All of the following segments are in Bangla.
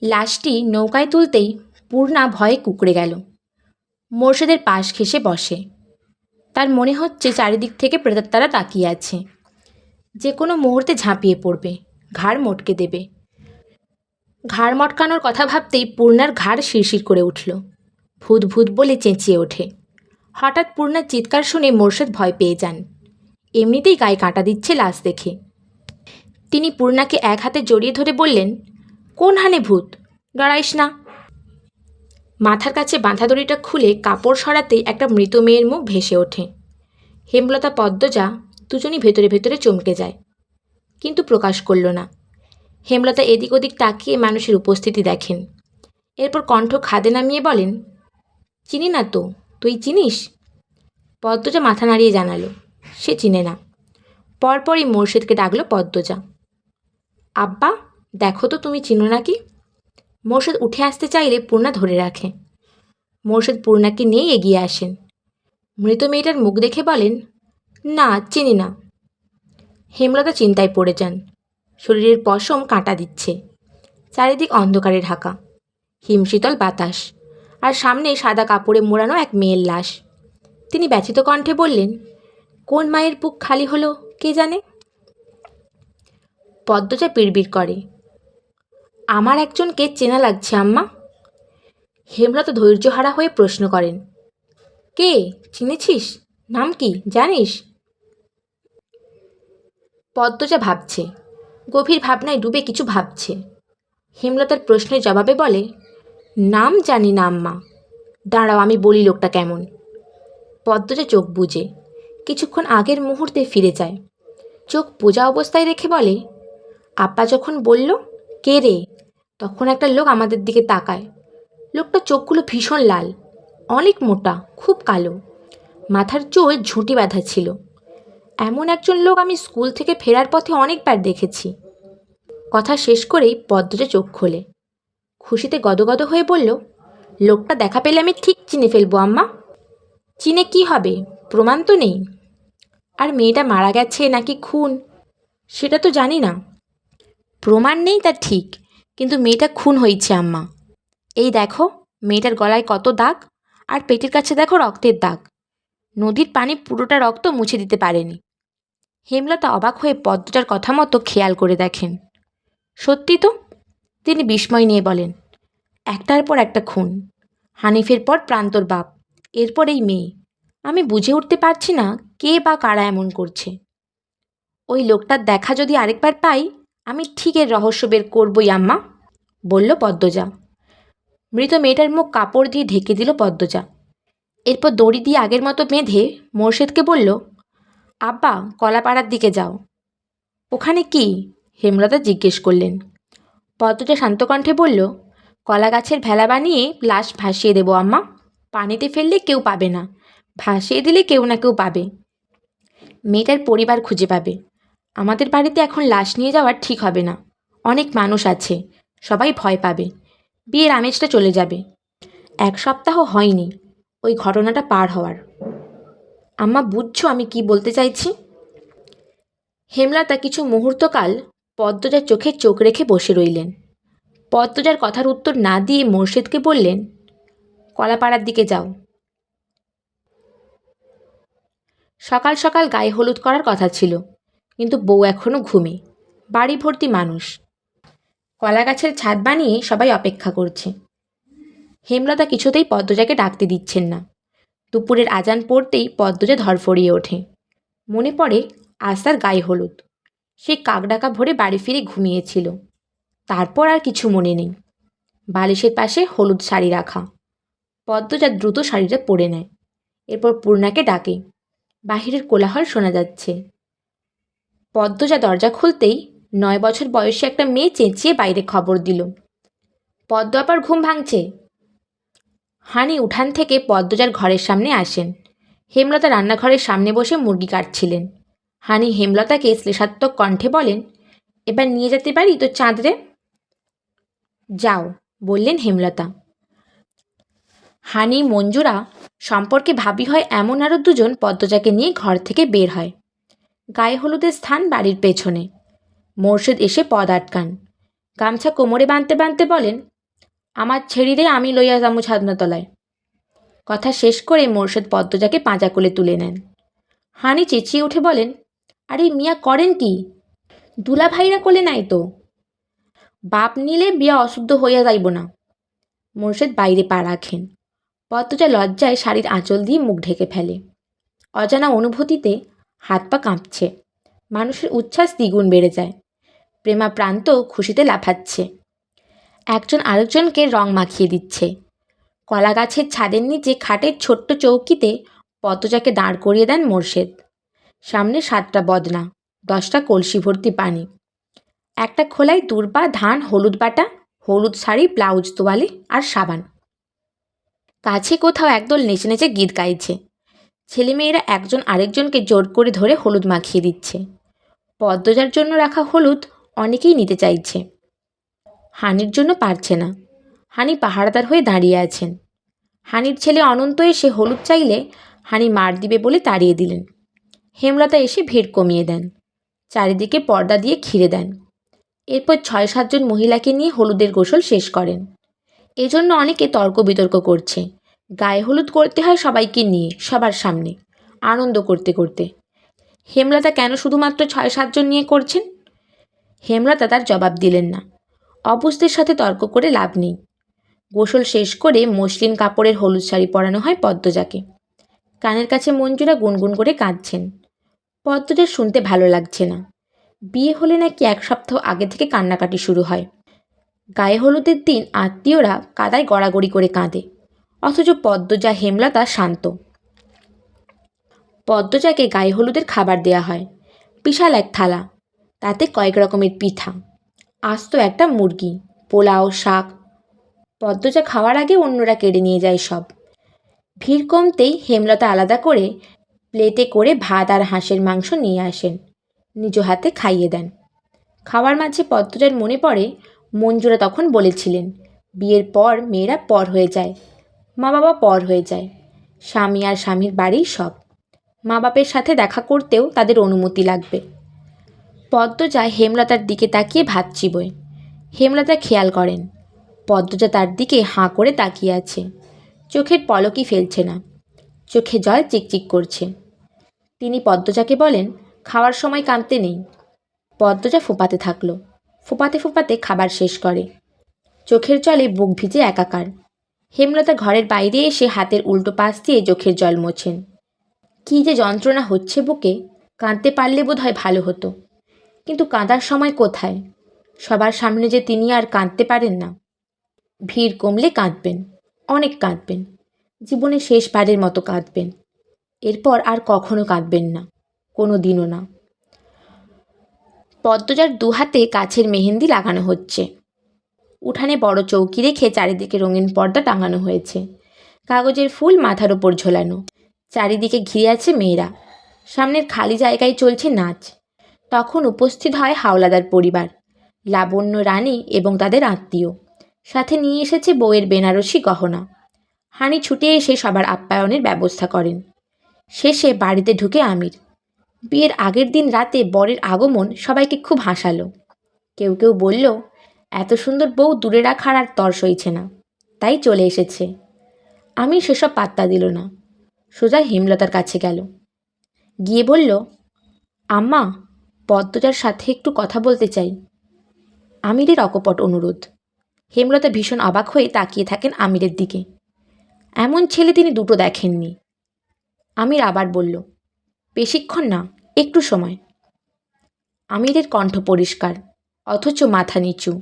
লাশটি নৌকায় তুলতেই পূর্ণা ভয়ে কুঁকড়ে গেল। মোর্শেদের পাশ ঘেঁষে বসে। তার মনে হচ্ছে চারিদিক থেকে প্রেতাত্মারা তাকিয়ে আছে, যে কোনো মুহূর্তে ঝাঁপিয়ে পড়বে, ঘাড় মটকে দেবে। ঘাড় মটকানোর কথা ভাবতেই পূর্ণার ঘাড় শিরশির করে উঠল। ভূত ভূত বলে চেঁচিয়ে ওঠে। হঠাৎ পূর্ণার চিৎকার শুনে মোর্শেদ ভয় পেয়ে যান। এমনিতেই গায়ে কাঁটা দিচ্ছে লাশ দেখে। তিনি পূর্ণাকে এক হাতে জড়িয়ে ধরে বললেন, কোন হানে ভূত, ডরাইস না। মাথার কাছে বাঁধা দড়িটা খুলে কাপড় সরাতেই একটা মৃত মেয়ের মুখ ভেসে ওঠে। হেমলতা পদ্মজা দুজনই ভেতরে ভেতরে চমকে যায়, কিন্তু প্রকাশ করল না। হেমলতা এদিক ওদিক তাকিয়ে মানুষের উপস্থিতি দেখেন। এরপর কণ্ঠ খাদে নামিয়ে বলেন, চিনি না তো, তুই চিনিস? পদ্মজা মাথা নাড়িয়ে জানালো, সে চিনে না। পরপরই মোর্শেদকে ডাকলো পদ্মজা। আব্বা, দেখো তো তুমি চিনো নাকি? মোর্শেদ উঠে আসতে চাইলে পূর্ণা ধরে রাখে। মোর্শেদ পূর্ণাকে নিয়ে এগিয়ে আসেন। মৃত মেয়েটার মুখ দেখে বলেন, না, চিনি না। হেমলতা চিন্তায় পড়ে যান। শরীরের পশম কাঁটা দিচ্ছে। চারিদিক অন্ধকারে ঢাকা, হিমশীতল বাতাস, আর সামনে সাদা কাপড়ে মোড়ানো এক মেয়ের লাশ। তিনি ব্যথিত কণ্ঠে বললেন, কোন মায়ের বুক খালি হলো কে জানে। পদ্মজা বিড়বিড় করে, আমার একজনকে চেনা লাগছে আম্মা। হেমলতা ধৈর্যহারা হয়ে প্রশ্ন করেন, কে, চিনেছিস? নাম কি জানিস? পদ্মজা ভাবছে, গভীর ভাবনায় ডুবে কিছু ভাবছে। হেমলতার প্রশ্নের জবাবে বলে, নাম জানি না আম্মা, দাঁড়াও আমি বলি লোকটা কেমন। পদ্মজা চোখ বুজে কিছুক্ষণ আগের মুহূর্তে ফিরে যায়। চোখ বোঝা অবস্থায় রেখে বলে, আব্বা যখন বলল কে রে, তখন একটা লোক আমাদের দিকে তাকায়। লোকটা চোখগুলো ভীষণ লাল, অনেক মোটা, খুব কালো, মাথার চুল ঝুঁটি বাঁধা ছিল। এমন একজন লোক আমি স্কুল থেকে ফেরার পথে অনেকবার দেখেছি। কথা শেষ করেই পদ্মজা চোখ খোলে। খুশিতে গদগদ হয়ে বলল, লোকটা দেখা পেলে আমি ঠিক চিনে ফেলবো আম্মা। চিনে কি হবে, প্রমাণ তো নেই। আর মেয়েটা মারা গেছে নাকি খুন সেটা তো জানি না। প্রমাণ নেই তা ঠিক, কিন্তু মেয়েটা খুন হয়েছে আম্মা। এই দেখো, মেয়েটার গলায় কত দাগ, আর পেটের কাছে দেখো রক্তের দাগ। নদীর পানি পুরোটা রক্ত মুছে দিতে পারেনি। হেমলতা অবাক হয়ে পদ্মজার কথা মতো খেয়াল করে দেখেন। সত্যি তো। তিনি বিস্ময় নিয়ে বলেন, একটার পর একটা খুন, হানিফের পর প্রান্তর বাপ, এরপর এই মেয়ে। আমি বুঝে উঠতে পারছি না কে বা কারা এমন করছে। ওই লোকটার দেখা যদি আরেকবার পাই, আমি ঠিক এর রহস্য বের করবই আম্মা, বলল পদ্মজা। মৃত মেয়েটার মুখ কাপড় দিয়ে ঢেকে দিল পদ্মজা। এরপর দড়ি দিয়ে আগের মতো বেঁধে মোর্শেদকে বলল, আব্বা কলাপাড়ার দিকে যাও। ওখানে কি? হেমলতা জিজ্ঞেস করলেন। পদ্মজা শান্ত কণ্ঠে বলল, কলা গাছের ভেলা বানিয়ে লাশ ভাসিয়ে দেবো আম্মা। পানিতে ফেললে কেউ পাবে না, ভাসিয়ে দিলে কেউ না কেউ পাবে। মেয়েটার পরিবার খুঁজে পাবে। আমাদের বাড়িতে এখন লাশ নিয়ে যাওয়ার ঠিক হবে না, অনেক মানুষ আছে, সবাই ভয় পাবে। বিয়ের আমেজটা চলে যাবে। 1 সপ্তাহ হয়নি ওই ঘটনাটা পার হওয়ার। আম্মা বুঝছো আমি কি বলতে চাইছি? হেমলতা কিছু মুহূর্তকাল পদ্মজার চোখে চোখ রেখে বসে রইলেন। পদ্মজার কথার উত্তর না দিয়ে মোর্শেদকে বললেন, কলাপাড়ার দিকে যাও। সকাল সকাল গায়ে হলুদ করার কথা ছিল, কিন্তু বউ এখনও ঘুমে। বাড়ি ভর্তি মানুষ, কলা গাছের ছাদ বানিয়ে সবাই অপেক্ষা করছে। হেমলতা কিছুতেই পদ্মজাকে ডাকতে দিচ্ছেন না। দুপুরের আজান পড়তেই পদ্মজা ধরফড়িয়ে ওঠে। মনে পড়ে আজ তার গায়ে হলুদ। সে কাকডাকা ভরে বাড়ি ফিরে ঘুমিয়েছিল। তারপর আর কিছু মনে নেই। বালিশের পাশে হলুদ শাড়ি রাখা। পদ্মজা দ্রুত শাড়িটা পরে নেয়। এরপর পূর্ণাকে ডাকে। বাহিরের কোলাহল শোনা যাচ্ছে। পদ্মজা দরজা খুলতেই 9 বছর বয়সী একটা মেয়ে চেঁচিয়ে বাইরে খবর দিল, পদ্ম আবার ঘুম ভাঙছে। হানি উঠান থেকে পদ্মজার ঘরের সামনে আসেন। হেমলতা রান্নাঘরের সামনে বসে মুরগি কাটছিলেন। হানি হেমলতাকে শ্লেষাত্মক কণ্ঠে বলেন, এবার নিয়ে যেতে পারি তো চাঁদরে? যাও, বললেন হেমলতা। হানি মঞ্জুরা সম্পর্কে ভাবি হয় এমন আরও দুজন পদ্মজাকে নিয়ে ঘর থেকে বের হয়। গায়ে হলুদের স্থান বাড়ির পেছনে। মোর্শেদ এসে পদ আটকান। গামছা কোমরে বাঁধতে বাঁধতে বলেন, আমার ছেড়িরে আমি লইয়া যামু ছাদনাতলায়। কথা শেষ করে মোর্শেদ পদ্মজাকে পাঁজা কোলে তুলে নেন। হানি চেঁচিয়ে উঠে বলেন, আরে মিয়া করেন কি? দুলা ভাইরা কোলে নাই তো। বাপ নিলে বিয়া অশুদ্ধ হইয়া যাইব না। মোর্শেদ বাইরে পা রাখেন। পদ্মজা লজ্জায় শাড়ির আঁচল দিয়ে মুখ ঢেকে ফেলে। অজানা অনুভূতিতে হাত পা কাঁপছে। মানুষের উচ্ছ্বাস দ্বিগুণ বেড়ে যায়। প্রেমা প্রান্ত খুশিতে লাফাচ্ছে। একজন আরেকজনকে রং মাখিয়ে দিচ্ছে। কলা গাছের ছাদের নিচে খাটের ছোট্ট চৌকিতে পদ্মজাকে দাঁড় করিয়ে দেন মোর্শেদ। সামনে 7টা বদনা, 10টা কলসি ভর্তি পানি। একটা খোলায় দূর্বা ধান, হলুদ বাটা, হলুদ শাড়ি, ব্লাউজ, তোয়ালে আর সাবান। কাছে কোথাও একদল নেচে নেচে গীত গাইছে। ছেলেমেয়েরা একজন আরেকজনকে জোর করে ধরে হলুদ মাখিয়ে দিচ্ছে। পদ্মজার জন্য রাখা হলুদ অনেকেই নিতে চাইছে। হানির জন্য পারছে না। হানি পাহারাদার হয়ে দাঁড়িয়ে আছেন। হানির ছেলে অনন্ত এসে হলুদ চাইলে হানি মার দিবে বলে তাড়িয়ে দিলেন। হেমলতা এসে ভিড় কমিয়ে দেন। চারিদিকে পর্দা দিয়ে ঘিরে দেন। এরপর 6-7 জন মহিলাকে নিয়ে হলুদের গোসল শেষ করেন। এজন্য অনেকে তর্ক বিতর্ক করছে। গায়ে হলুদ করতে হয় সবাইকে নিয়ে, সবার সামনে, আনন্দ করতে করতে। হেমলতা কেন শুধুমাত্র 6-7 জন নিয়ে করছেন? হেমলতা তার জবাব দিলেন না। অবুঝদের সাথে তর্ক করে লাভ নেই। গোসল শেষ করে মসলিন কাপড়ের হলুদ শাড়ি পরানো হয় পদ্মজাকে। কানের কাছে মঞ্জুরা গুনগুন করে কাঁদছেন। পদ্মজার শুনতে ভালো লাগছে না। বিয়ে হলে নাকি 1 সপ্তাহ আগে থেকে কান্নাকাটি শুরু হয়। গায়ে হলুদের দিন আত্মীয়রা কাদায় গড়াগড়ি করে কাঁদে, অথচ পদ্মজা হেমলতা শান্ত। পদ্মজাকে গায়ে হলুদের খাবার দেয়া হয়। বিশাল এক থালা, তাতে কয়েক রকমের পিঠা, আস্ত একটা মুরগি, পোলাও, শাক। পদ্মজা খাওয়ার আগে অন্যরা কেড়ে নিয়ে যায় সব। ভিড় কমতেই হেমলতা আলাদা করে প্লেটে করে ভাত আর হাঁসের মাংস নিয়ে আসেন। নিজ হাতে খাইয়ে দেন। খাওয়ার মাঝে পদ্মজার মনে পড়ে মঞ্জুরা তখন বলেছিলেন, বিয়ের পর মেয়েরা পর হয়ে যায়, মা বাবা পর হয়ে যায়, স্বামী আর স্বামীর বাড়ি সব। মা বাপের সাথে দেখা করতেও তাদের অনুমতি লাগবে। পদ্মজা হেমলতার দিকে তাকিয়ে ভাত চিবোয়। হেমলতা খেয়াল করেন পদ্মজা তার দিকে হাঁ করে তাকিয়ে আছে। চোখের পলকই ফেলছে না। চোখে জল চিকচিক করছে। তিনি পদ্মজাকে বলেন, খাওয়ার সময় কাঁদতে নেই। পদ্মজা ফোঁপাতে থাকলো। ফোঁপাতে ফোঁপাতে খাবার শেষ করে। চোখের জলে বুক ভিজে একাকার। হেমলতা ঘরের বাইরে এসে হাতের উল্টো পাশ দিয়ে চোখের জল মোছেন। কী যে যন্ত্রণা হচ্ছে বুকে, কাঁদতে পারলে বোধ হয় ভালো হতো। কিন্তু কাঁদার সময় কোথায়? সবার সামনে যে তিনি আর কাঁদতে পারেন না। ভিড় কমলে কাঁদবেন, অনেক কাঁদবেন, জীবনে শেষবারের মতো কাঁদবেন। এরপর আর কখনো কাঁদবেন না, কোনো দিনও না। পদ্মজার 2 হাতে কাছের মেহেন্দি লাগানো হচ্ছে। উঠানে বড় চৌকি রেখে চারিদিকে রঙিন পর্দা টাঙানো হয়েছে। কাগজের ফুল মাথার ওপর ঝোলানো। চারিদিকে ঘিরে আছে মেয়েরা। সামনের খালি জায়গায় চলছে নাচ। তখন উপস্থিত হয় হাওলাদার পরিবার, লাবণ্য রানী এবং তাদের আত্মীয়। সাথে নিয়ে এসেছে বউয়ের বেনারসি গহনা। হানি ছুটে এসে সবার আপ্যায়নের ব্যবস্থা করেন। শেষে বাড়িতে ঢুকে আমির। বিয়ের আগের দিন রাতে বরের আগমন সবাইকে খুব হাসালো। কেউ কেউ বলল, এত সুন্দর বউ দূরে রাখার আর তর সইছে না, তাই চলে এসেছে। আমির সেসব পাত্তা দিল না। সোজা হেমলতার কাছে গেল। গিয়ে বলল, আম্মা, পদ্মজার সাথে একটু কথা বলতে চাই। আমিরের অকপট অনুরোধ। হেমলতা ভীষণ অবাক হয়ে তাকিয়ে থাকেন আমিরের দিকে। এমন ছেলে তিনি দুটো দেখেননি। আমির আবার বলল, বেশিক্ষণ না, একটু সময়। আমিরের কণ্ঠ পরিষ্কার, অথচ মাথা নিচু।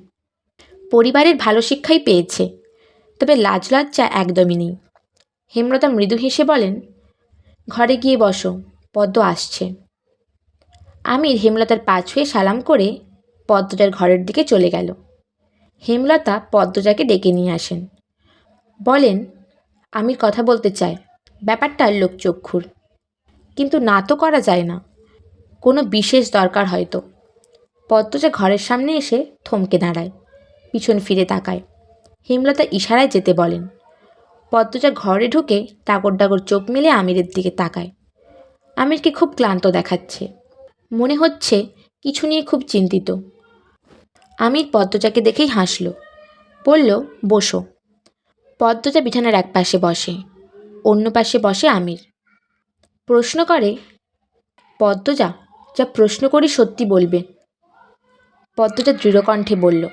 পরিবারের ভালো শিক্ষাই পেয়েছে, তবে লাজ লজ্জা একদমই নেই। হেমলতা মৃদু হেসে বলেন, ঘরে গিয়ে বসো, পদ্ম আসছে। আমির হেমলতার পা ছুঁয়ে সালাম করে পদ্মজার ঘরের দিকে চলে গেল। হেমলতা পদ্মজাকে ডেকে নিয়ে আসেন। বলেন, আমির কথা বলতে চায়, ব্যাপারটা লোকচক্ষুর, কিন্তু না তো করা যায় না, কোনো বিশেষ দরকার হয়তো। পদ্মজা ঘরের সামনে এসে থমকে দাঁড়ায়, পিছন ফিরে তাকায়। হেমলতা ইশারায় যেতে বলেন। পদ্মজা ঘরে ঢুকে টাগর টাগর চোখ মেলে আমিরের দিকে তাকায়। আমিরকে খুব ক্লান্ত দেখাচ্ছে। মনে হচ্ছে কিছু নিয়ে খুব চিন্তিত। আমির পদ্মজাকে দেখেই হাসল। বলল, বসো। পদ্মজা বিছানার এক পাশে বসে, অন্য পাশে বসে আমির। প্রশ্ন করে, পদ্মজা, যা প্রশ্ন করি সত্যি বলবে। পদ্মজা দৃঢ় কণ্ঠে বলল,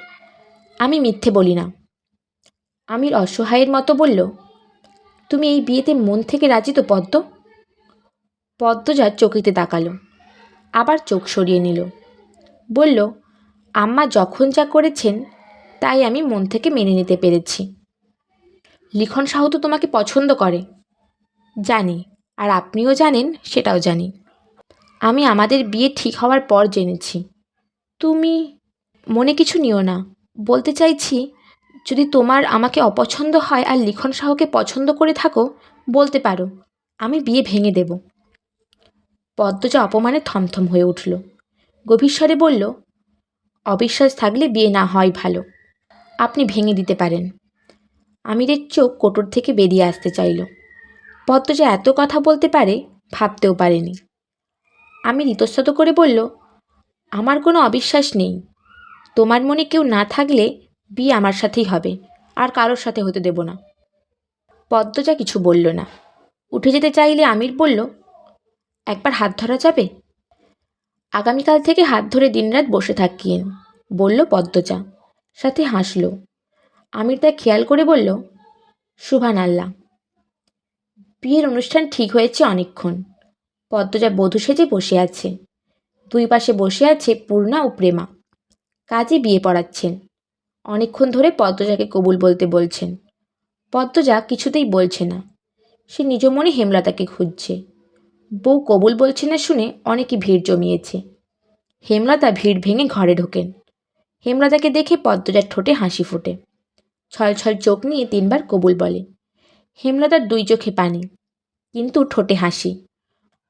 আমি মিথ্যে বলি না। আমির অসহায়ের মতো বলল, তুমি এই বিয়েতে মন থেকে রাজি তো পদ্ম? পদ্মজা চকিতে তাকালো, আবার চোখ সরিয়ে নিল। বলল, আম্মা যখন যা করেছেন তাই আমি মন থেকে মেনে নিতে পেরেছি। লিখন সাহু তো তোমাকে পছন্দ করে। জানি, আর আপনিও জানেন, সেটাও জানি। আমি আমাদের বিয়ে ঠিক হওয়ার পর জেনেছি। তুমি মনে কিছু নিও না। বলতে চাইছি, যদি তোমার আমাকে অপছন্দ হয় আর লিখন সাহুকে পছন্দ করে থাকো, বলতে পারো, আমি বিয়ে ভেঙে দেব। পদ্মজা অপমানে থমথম হয়ে উঠল। গভীর স্বরে বলল, অবিশ্বাস থাকলে বিয়ে না হয় ভালো। আপনি ভেঙে দিতে পারেন। আমিরের চোখ কোটর থেকে বেরিয়ে আসতে চাইল। পদ্মজা এত কথা বলতে পারে ভাবতেও পারেনি। আমির ইতস্তত করে বলল, আমার কোনো অবিশ্বাস নেই। তোমার মনে কেউ না থাকলে বিয়ে আমার সাথেই হবে, আর কারোর সাথে হতে দেব না। পদ্মজা কিছু বলল না। উঠে যেতে চাইলে আমির বলল, একবার হাত ধরা যাবে? আগামীকাল থেকে হাত ধরে দিনরাত বসে থাকিয়েন, বলল পদ্মজা, সাথে হাসল। আমির তা খেয়াল করে বলল, সুবহান আল্লাহ। বিয়ের অনুষ্ঠান ঠিক হয়েছে অনেকক্ষণ। পদ্মজা বধূ সেজে বসে আছে। দুই পাশে বসে আছে পূর্ণা ও প্রেমা। কাজী বিয়ে পড়াচ্ছেন। অনেকক্ষণ ধরে পদ্মজাকে কবুল বলতে বলছেন। পদ্মজা কিছুতেই বলছে না। সে নিজ মনে হেমলতাকে খুঁজছে। বউ কবুল বলছে না শুনে অনেকে ভিড় জমিয়েছে। হেমলতা ভিড় ভেঙে ঘরে ঢোকেন। হেমলতাকে দেখে পদ্মজার ঠোঁটে হাসি ফোটে। ছলছল চোখ নিয়ে তিনবার কবুল বলে। হেমলতার দুই চোখে পানি, কিন্তু ঠোঁটে হাসি।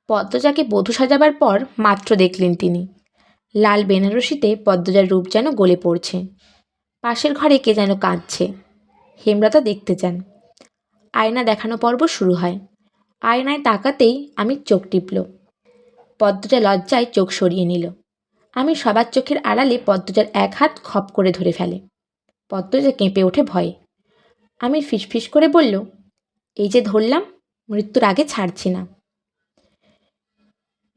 পদ্মজাকে বধূ সাজাবার পর মাত্র দেখলেন তিনি। লাল বেনারসিতে পদ্মজার রূপ যেন গলে পড়ছে। পাশের ঘরে কে যেন কাঁদছে। হেমলতা দেখতে যান। আয়না দেখানো পর্ব শুরু হয়। আয়নায় তাকাতেই আমি চোখ টিপল। পদ্মজা লজ্জায় চোখ সরিয়ে নিল। আমি সবার চোখের আড়ালে পদ্মজার এক হাত খপ করে ধরে ফেলে। পদ্মজা কেঁপে ওঠে ভয়ে। আমি ফিসফিস করে বলল, এই যে ধরলাম, মৃত্যুর আগে ছাড়ছি না।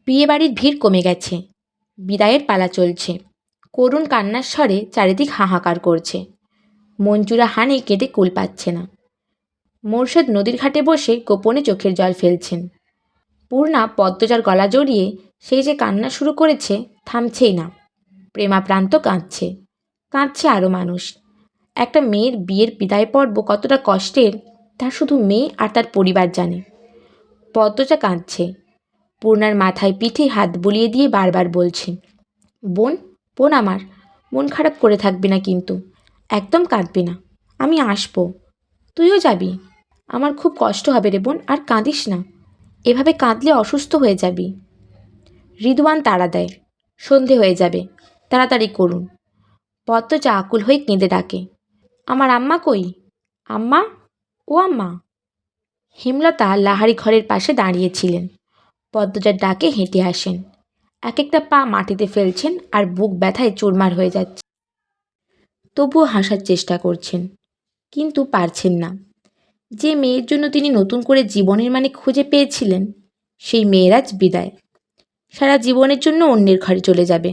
বিয়েবাড়ির ভিড় কমে গেছে। বিদায়ের পালা চলছে। করুণ কান্নার স্বরে চারিদিক হাহাকার করছে। মঞ্জুরা হানি কেঁদে কুল পাচ্ছে না। মোরশেদ নদীর ঘাটে বসে গোপনে চোখের জল ফেলছেন। পূর্ণা পদ্মজার গলা জড়িয়ে সেই যে কান্না শুরু করেছে, থামছেই না। প্রেমাপ্রান্ত কাঁদছে। কাঁদছে আরও মানুষ। একটা মেয়ের বিয়ের বিদায় পর্ব কতটা কষ্টের তা শুধু মেয়ে আর তার পরিবার জানে। পদ্মজা কাঁদছে। পূর্ণার মাথায় পিঠে হাত বুলিয়ে দিয়ে বারবার বলছে, বোন, বোন আমার, মন খারাপ করে থাকবি না কিন্তু, একদম কাঁদবি না, আমি আসবো, তুইও যাবি। আমার খুব কষ্ট হবে রে বোন, আর কাঁদিস না, এভাবে কাঁদলে অসুস্থ হয়ে যাবি। রিদওয়ান তাড়া দেয়, সন্ধে হয়ে যাবে, তাড়াতাড়ি করুন। পদ্মজা আকুল হয়ে কেঁদে ডাকে, আমার আম্মা কই? আম্মা, ও আম্মা। হেমলতা লাহারি ঘরের পাশে দাঁড়িয়েছিলেন। পদ্মজার ডাকে হেঁটে আসেন। এক একটা পা মাটিতে ফেলছেন আর বুক ব্যথায় চুরমার হয়ে যাচ্ছে। তবুও হাসার চেষ্টা করছেন, কিন্তু পারছেন না। যে মেয়ের জন্য তিনি নতুন করে জীবনের মানে খুঁজে পেয়েছিলেন, সেই মেয়ের আজ বিদায়। সারা জীবনের জন্য অন্যের ঘরে চলে যাবে।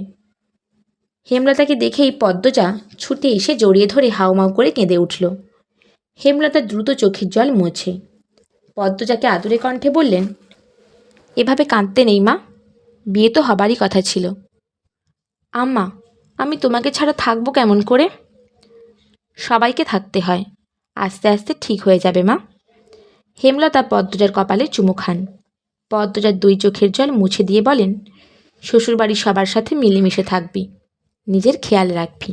হেমলতাকে দেখেই পদ্মজা ছুটে এসে জড়িয়ে ধরে হাউমাউ করে কেঁদে উঠল। হেমলতা দ্রুত চোখের জল মোছে। পদ্মজাকে আদুরে কণ্ঠে বললেন, এভাবে কাঁদতে নেই মা, বিয়ে তো হবারই কথা ছিল। আম্মা, আমি তোমাকে ছাড়া থাকবো কেমন করে? সবাইকে থাকতে হয়, আস্তে আস্তে ঠিক হয়ে যাবে মা। হেমলতা পদ্মজার কপালে চুমু খান। পদ্মজার দুই চোখের জল মুছে দিয়ে বলেন, শ্বশুরবাড়ির সবার সাথে মিলেমিশে থাকবি, নিজের খেয়াল রাখবি।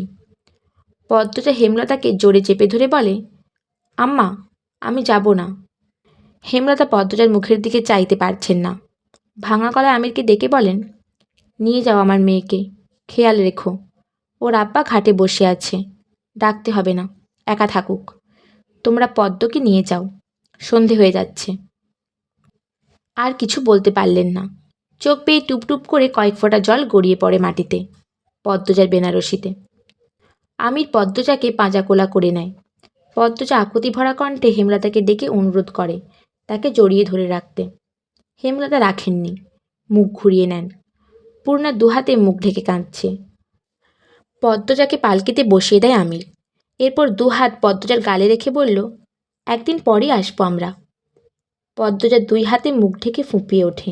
পদ্মজা হেমলতাকে জোরে চেপে ধরে বলে, আম্মা, আমি যাব না। হেমলতা পদ্মজার মুখের দিকে চাইতে পারছেন না। ভাঙা গলায় আমিরকে ডেকে বলেন, নিয়ে যাও আমার মেয়েকে, খেয়াল রেখো। ওর আব্বা ঘাটে বসে আছে, ডাকতে হবে না, একা থাকুক। তোমরা পদ্মকে নিয়ে যাও, সন্ধে হয়ে যাচ্ছে। আর কিছু বলতে পারলেন না। চোখ বেয়ে টুপটুপ করে কয়েক ফোঁটা জল গড়িয়ে পড়ে মাটিতে, পদ্মজার বেনারসিতে। আমির পদ্মজাকে পাঁজাকোলা করে নেয়। পদ্মজা আকুতি ভরা কণ্ঠে হেমলতাকে ডেকে অনুরোধ করে তাকে জড়িয়ে ধরে রাখতে। হেমলতা রাখেননি, মুখ ঘুরিয়ে নেন। পূর্ণা দুহাতে মুখ ঢেকে কাঁদছে। পদ্মজাকে পালকিতে বসিয়ে দেয় আমির। এরপর দুহাত পদ্মজার গালে রেখে বলল, একদিন পরেই আসবো আমরা। পদ্মজা দুই হাতে মুখ ঢেকে ফুঁপিয়ে ওঠে।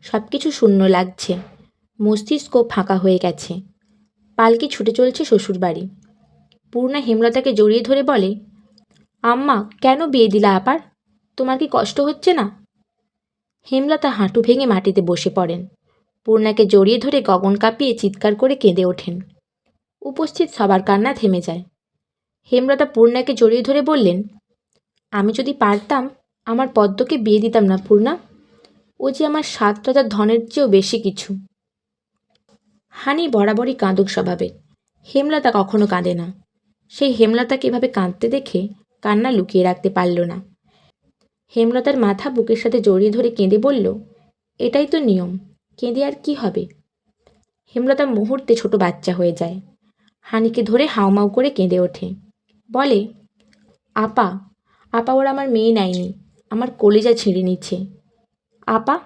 সব কিছু শূন্য লাগছে, মস্তিষ্ক ফাঁকা হয়ে গেছে। পালকি ছুটে চলছে শ্বশুরবাড়ি। পূর্ণা হেমলতাকে জড়িয়ে ধরে বলে, আম্মা কেন বিয়ে দিলা আবার? তোমার কি কষ্ট হচ্ছে না? হেমলতা হাঁটু ভেঙে মাটিতে বসে পড়েন। পূর্ণাকে জড়িয়ে ধরে গগন কাঁপিয়ে চিৎকার করে কেঁদে ওঠেন। উপস্থিত সবার কান্না থেমে যায়। হেমলতা পূর্ণাকে জড়িয়ে ধরে বললেন, আমি যদি পারতাম আমার পদ্মকে বিয়ে দিতাম না পূর্ণা। ও যে আমার 7 রাজার ধনের চেয়েও বেশি কিছু। হানি বরাবরই কাঁদুক স্বভাবের। হেমলতা কখনো কাঁদে না। সেই হেমলতাকে এভাবে কাঁদতে দেখে কান্না লুকিয়ে রাখতে পারল না। হেমলতার মাথা বুকের সাথে জড়িয়ে ধরে কেঁদে বলল, এটাই তো নিয়ম, কেঁদে আর কি হবে? হেমলতা মুহূর্তে ছোট বাচ্চা হয়ে যায়। হানিকে ধরে হাউমাউ করে কেঁদে ওঠে। বলে, আপা, আপা ওরা আমার মেয়ে নেয়নি, আমার কলিজা ছিঁড়ে নিচ্ছে। আপা,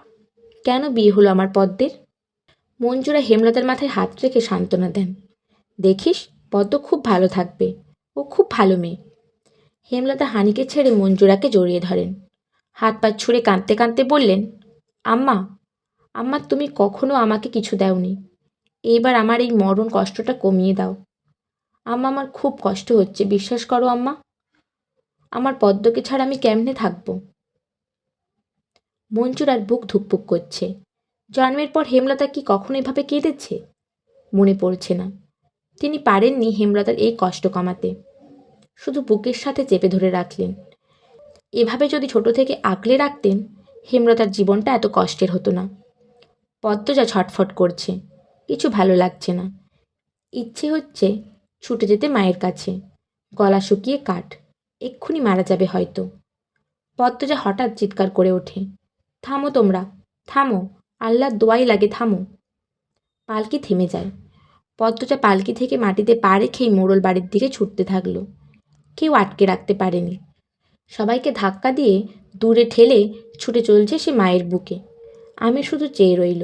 কেন বিয়ে হলো আমার পদ্মের? মঞ্জুরা হেমলতার মাথায় হাত রেখে সান্ত্বনা দেন। দেখিস, পদ্ম খুব ভালো থাকবে, ও খুব ভালো মেয়ে। হেমলতা হানিকে ছেড়ে মঞ্জুরাকে জড়িয়ে ধরেন। হাত পা ছুঁড়ে কাঁদতে কাঁদতে বললেন, আম্মা, আম্মা তুমি কখনো আমাকে কিছু দাওনি, এইবার আমার এই মরণ কষ্টটা কমিয়ে দাও। আম্মা আমার খুব কষ্ট হচ্ছে, বিশ্বাস করো আম্মা। আমার পদ্মকে ছাড়া আমি কেমনে থাকবো? মঞ্জুরার বুক ধুকপুক করছে। জন্মের পর হেমলতা কি কখনো এভাবে কেঁদেছে? মনে পড়ছে না। তিনি পারেননি হেমলতার এই কষ্ট কমাতে, শুধু বুকের সাথে চেপে ধরে রাখলেন। এভাবে যদি ছোট থেকে আগলে রাখতেন, হেমলতার জীবনটা এত কষ্টের হতো না। পদ্মজা ছটফট করছে, কিছু ভালো লাগছে না। ইচ্ছে হচ্ছে ছুটে যেতে মায়ের কাছে। গলা শুকিয়ে কাঠ, এক্ষুনি মারা যাবে হয়তো। পদ্মজা হঠাৎ চিৎকার করে ওঠে, থামো তোমরা, থামো, আল্লাহর দোয়াই লাগে থামো। পালকি থেমে যায়। পদ্মজা পালকি থেকে মাটিতে পা রেখেই মোড়ল বাড়ির দিকে ছুটতে থাকলো। কেউ আটকে রাখতে পারেনি। সবাইকে ধাক্কা দিয়ে দূরে ঠেলে ছুটে চলছে সে মায়ের বুকে। আমি শুধু চেয়ে রইল।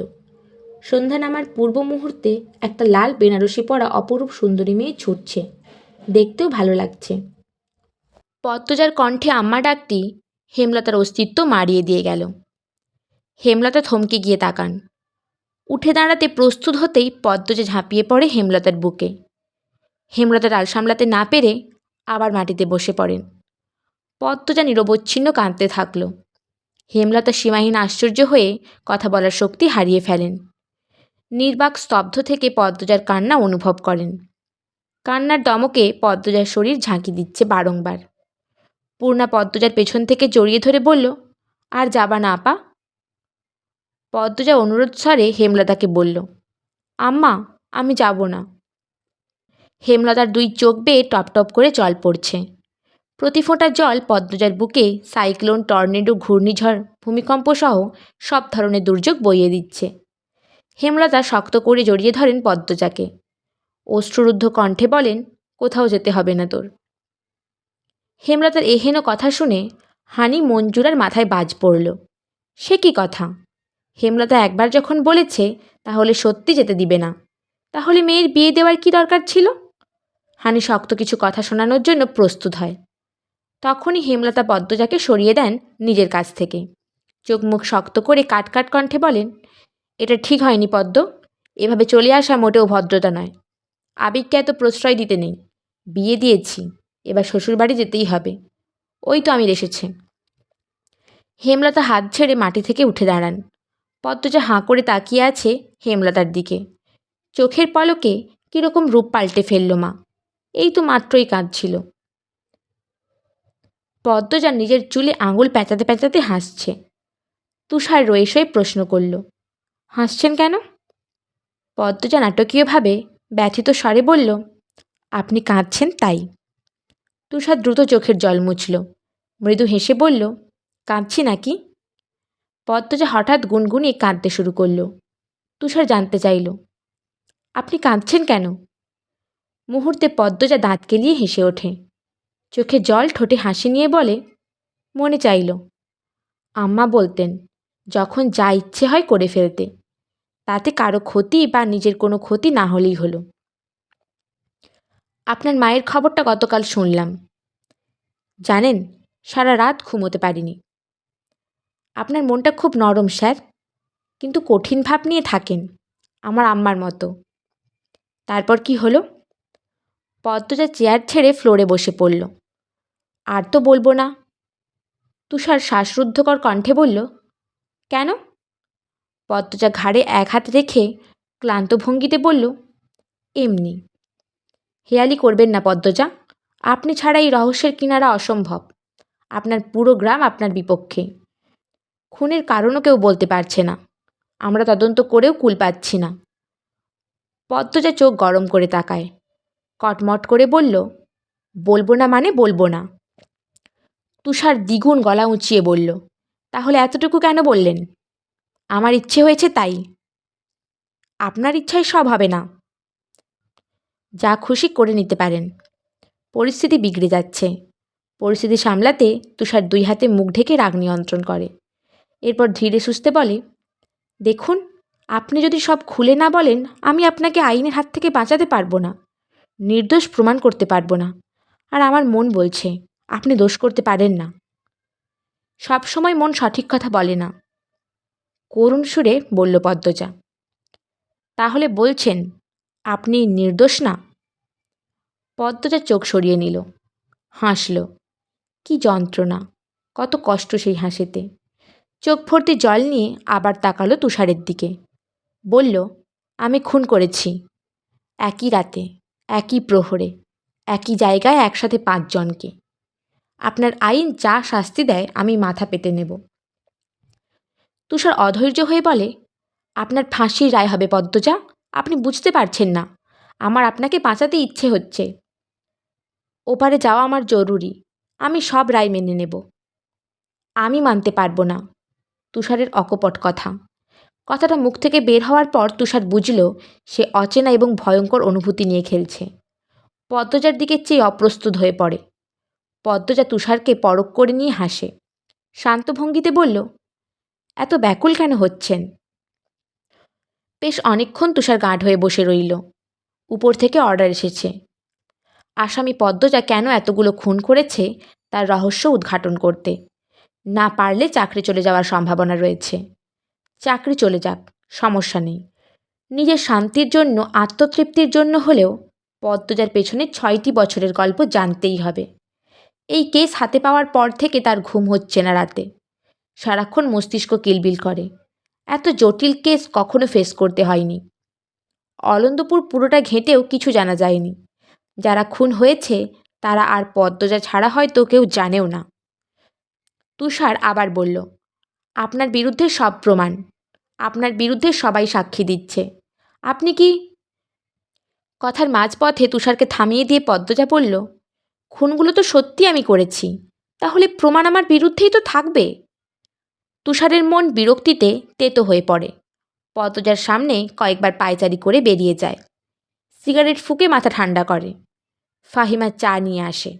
সন্ধ্যা নামার পূর্ব মুহূর্তে একটা লাল বেনারসি পরা অপরূপ সুন্দরী মেয়ে ছুটছে, দেখতেও ভালো লাগছে। পদ্মজার কণ্ঠে আম্মা ডাকটি হেমলতার অস্তিত্ব মারিয়ে দিয়ে গেল। হেমলতা থমকে গিয়ে তাকান। উঠে দাঁড়াতে প্রস্তুত হতেই পদ্মজা ঝাঁপিয়ে পড়ে হেমলতার বুকে। হেমলতা ডাল সামলাতে না পেরে আবার মাটিতে বসে পড়েন। পদ্মজা নিরবচ্ছিন্ন কাঁদতে থাকল। হেমলতা সীমাহীন আশ্চর্য হয়ে কথা বলার শক্তি হারিয়ে ফেলেন। নির্বাক স্তব্ধ থেকে পদ্মজার কান্না অনুভব করেন। কান্নার দমকে পদ্মজার শরীর ঝাঁকি দিচ্ছে বারংবার। পূর্ণা পদ্মজার পেছন থেকে জড়িয়ে ধরে বলল, আর যাবা না আপা? পদ্মজা অনুরোধ স্বরে হেমলতাকে বলল, আম্মা, আমি যাব না। হেমলতার দুই চোখ বেয়ে টপ টপ করে জল পড়ছে। প্রতি ফোঁটা জল পদ্মজার বুকে সাইক্লোন, টর্নেডো, ঘূর্ণিঝড়, ভূমিকম্প সহ সব ধরনের দুর্যোগ বইয়ে দিচ্ছে। হেমলতা শক্ত করে জড়িয়ে ধরেন পদ্মজাকে। অশ্রুরুদ্ধ কণ্ঠে বলেন, কোথাও যেতে হবে না তোর। হেমলতার এহেন কথা শুনে হানি মঞ্জুরার মাথায় বাজ পড়ল। সে কি কথা? হেমলতা একবার যখন বলেছে তাহলে সত্যি যেতে দিবে না, তাহলে মেয়ের বিয়ে দেওয়ার কি দরকার ছিল? হানি শক্ত কিছু কথা শোনানোর জন্য প্রস্তুত হয়। তখনই হেমলতা পদ্মজাকে সরিয়ে দেন নিজের কাছ থেকে। চোখ মুখ শক্ত করে কাট কাট কণ্ঠে বলেন, এটা ঠিক হয়নি পদ্ম, এভাবে চলে আসা মোটেও ভদ্রতা নয়। আবেগকে এত প্রশ্রয় দিতে নেই। বিয়ে দিয়েছি, এবার শ্বশুরবাড়ি যেতেই হবে। ওই তো আমির এসেছে। হেমলতা হাত ছেড়ে মাটি থেকে উঠে দাঁড়ান। পদ্মজা হাঁ করে তাকিয়ে আছে হেমলতার দিকে। চোখের পলকে কীরকম রূপ পাল্টে ফেলল মা। এই তো মাত্রই কাঁদছিল। পদ্মজা নিজের চুলে আঙুল প্যাঁচাতে প্যাঁচাতে হাসছে। তুষার রয়েসই প্রশ্ন করল, হাসছেন কেন? পদ্মজা নাটকীয়ভাবে ব্যথিত স্বরে বলল, আপনি কাঁদছেন তাই। তুষার দ্রুত চোখের জল মুছল, মৃদু হেসে বলল, কাঁদছি নাকি? পদ্মজা হঠাৎ গুনগুনিয়ে কাঁদতে শুরু করল। তুষার জানতে চাইল, আপনি কাঁদছেন কেন? মুহূর্তে পদ্মজা দাঁত কেলিয়ে হেসে ওঠে। চোখে জল, ঠোঁটে হাসি নিয়ে বলে, মনে চাইল। আম্মা বলতেন, যখন যা ইচ্ছে হয় করে ফেলতে, তাতে কারো ক্ষতি বা নিজের কোনো ক্ষতি না হলেই হলো। আপনার মায়ের খবরটা গতকাল শুনলাম। জানেন, সারা রাত ঘুমোতে পারিনি। আপনার মনটা খুব নরম স্যার, কিন্তু কঠিন ভাব নিয়ে থাকেন, আমার আম্মার মতো। তারপর কি হলো? পদ্মজা চেয়ার ছেড়ে ফ্লোরে বসে পড়ল। আর তো বলবো না। তুষার শ্বাসরুদ্ধকর কণ্ঠে বলল, কেন? পদ্মজা ঘাড়ে এক হাত রেখে ক্লান্ত ভঙ্গিতে বলল, এমনি। হেয়ালি করবেন না পদ্মজা, আপনি ছাড়া এই রহস্যের কিনারা অসম্ভব। আপনার পুরো গ্রাম আপনার বিপক্ষে। খুনের কারণও কেউ বলতে পারছে না। আমরা তদন্ত করেও কুল পাচ্ছি না। পদ্মজা চোখ গরম করে তাকায়, কটমট করে বলল, বলবো না মানে বলবো না। তুষার দ্বিগুণ গলা উঁচিয়ে বলল, তাহলে এতটুকু কেন বললেন? আমার ইচ্ছে হয়েছে তাই। আপনার ইচ্ছায় সব হবে না। যা খুশি করে নিতে পারেন। পরিস্থিতি বিগড়ে যাচ্ছে। পরিস্থিতি সামলাতে তুষার দুই হাতে মুখ ঢেকে রাগ নিয়ন্ত্রণ করে। এরপর ধীরে সুস্থে বলে, দেখুন, আপনি যদি সব খুলে না বলেন, আমি আপনাকে আইনের হাত থেকে বাঁচাতে পারবো না, নির্দোষ প্রমাণ করতে পারবো না। আর আমার মন বলছে আপনি দোষ করতে পারেন না। সব সময় মন সঠিক কথা বলে না, করুণ সুরে বলল পদ্মজা। তাহলে বলছেন আপনি নির্দোষ না? পদ্মজা চোখ সরিয়ে নিল, হাসল। কি যন্ত্রণা, কত কষ্ট সেই হাসিতে। চোখ ভর্তি জল নিয়ে আবার তাকালো তুষারের দিকে। বলল, আমি খুন করেছি। একই রাতে, একই প্রহরে, একই জায়গায় একসাথে 5 জনকে। আপনার আইন যা শাস্তি দেয় আমি মাথা পেতে নেব। তুষার অধৈর্য হয়ে বলে, আপনার ফাঁসির রায় হবে পদ্মজা। আপনি বুঝতে পারছেন না, আমার আপনাকে বাঁচাতে ইচ্ছে হচ্ছে। ওপারে যাওয়া আমার জরুরি। আমি সব রায় মেনে নেব। আমি মানতে পারবো না। তুষারের অকপট কথা। কথাটা মুখ থেকে বের হওয়ার পর তুষার বুঝল সে অচেনা এবং ভয়ঙ্কর অনুভূতি নিয়ে খেলছে। পদ্মজার দিকে চেয়ে অপ্রস্তুত হয়ে পড়ে। পদ্মজা তুষারকে পরখ করে নিয়ে হাসে। শান্ত ভঙ্গিতে বলল, এত ব্যাকুল কেন হচ্ছেন? বেশ অনেকক্ষণ তুষার গাঁট হয়ে বসে রইল। উপর থেকে অর্ডার এসেছে। আসামি পদ্মজা কেন এতগুলো খুন করেছে তার রহস্য উদ্ঘাটন করতে। না পারলে চাকরি চলে যাওয়ার সম্ভাবনা রয়েছে। চাকরি চলে যাক, সমস্যা নেই। নিজের শান্তির জন্য, আত্মতৃপ্তির জন্য হলেও পদ্মজার পেছনে 6টি বছরের গল্প জানতেই হবে। এই কেস হাতে পাওয়ার পর থেকে তার ঘুম হচ্ছে না রাতে। সারাক্ষণ মস্তিষ্ক কিলবিল করে। এত জটিল কেস কখনো ফেস করতে হয়নি। অলন্দপুর পুরোটা ঘেঁটেও কিছু জানা যায়নি। যারা খুন হয়েছে তারা আর পদ্মজা ছাড়া হয়তো কেউ জানেও না। তুষার আবার বলল, আপনার বিরুদ্ধে সব প্রমাণ, আপনার বিরুদ্ধে সবাই সাক্ষী দিচ্ছে। আপনি কি? কথার মাঝপথে তুষারকে থামিয়ে দিয়ে পদ্মজা বলল, খুনগুলো তো সত্যি আমি করেছি, তাহলে প্রমাণ আমার বিরুদ্ধেই তো থাকবে। তুষারের মন বিরক্তিতে তেতো হয়ে পড়ে। পদ্মজার সামনে কয়েকবার পায়চারি করে বেরিয়ে যায়। সিগারেট ফুঁকে মাথা ঠান্ডা করে। ফাহিমা চা নিয়ে আসে।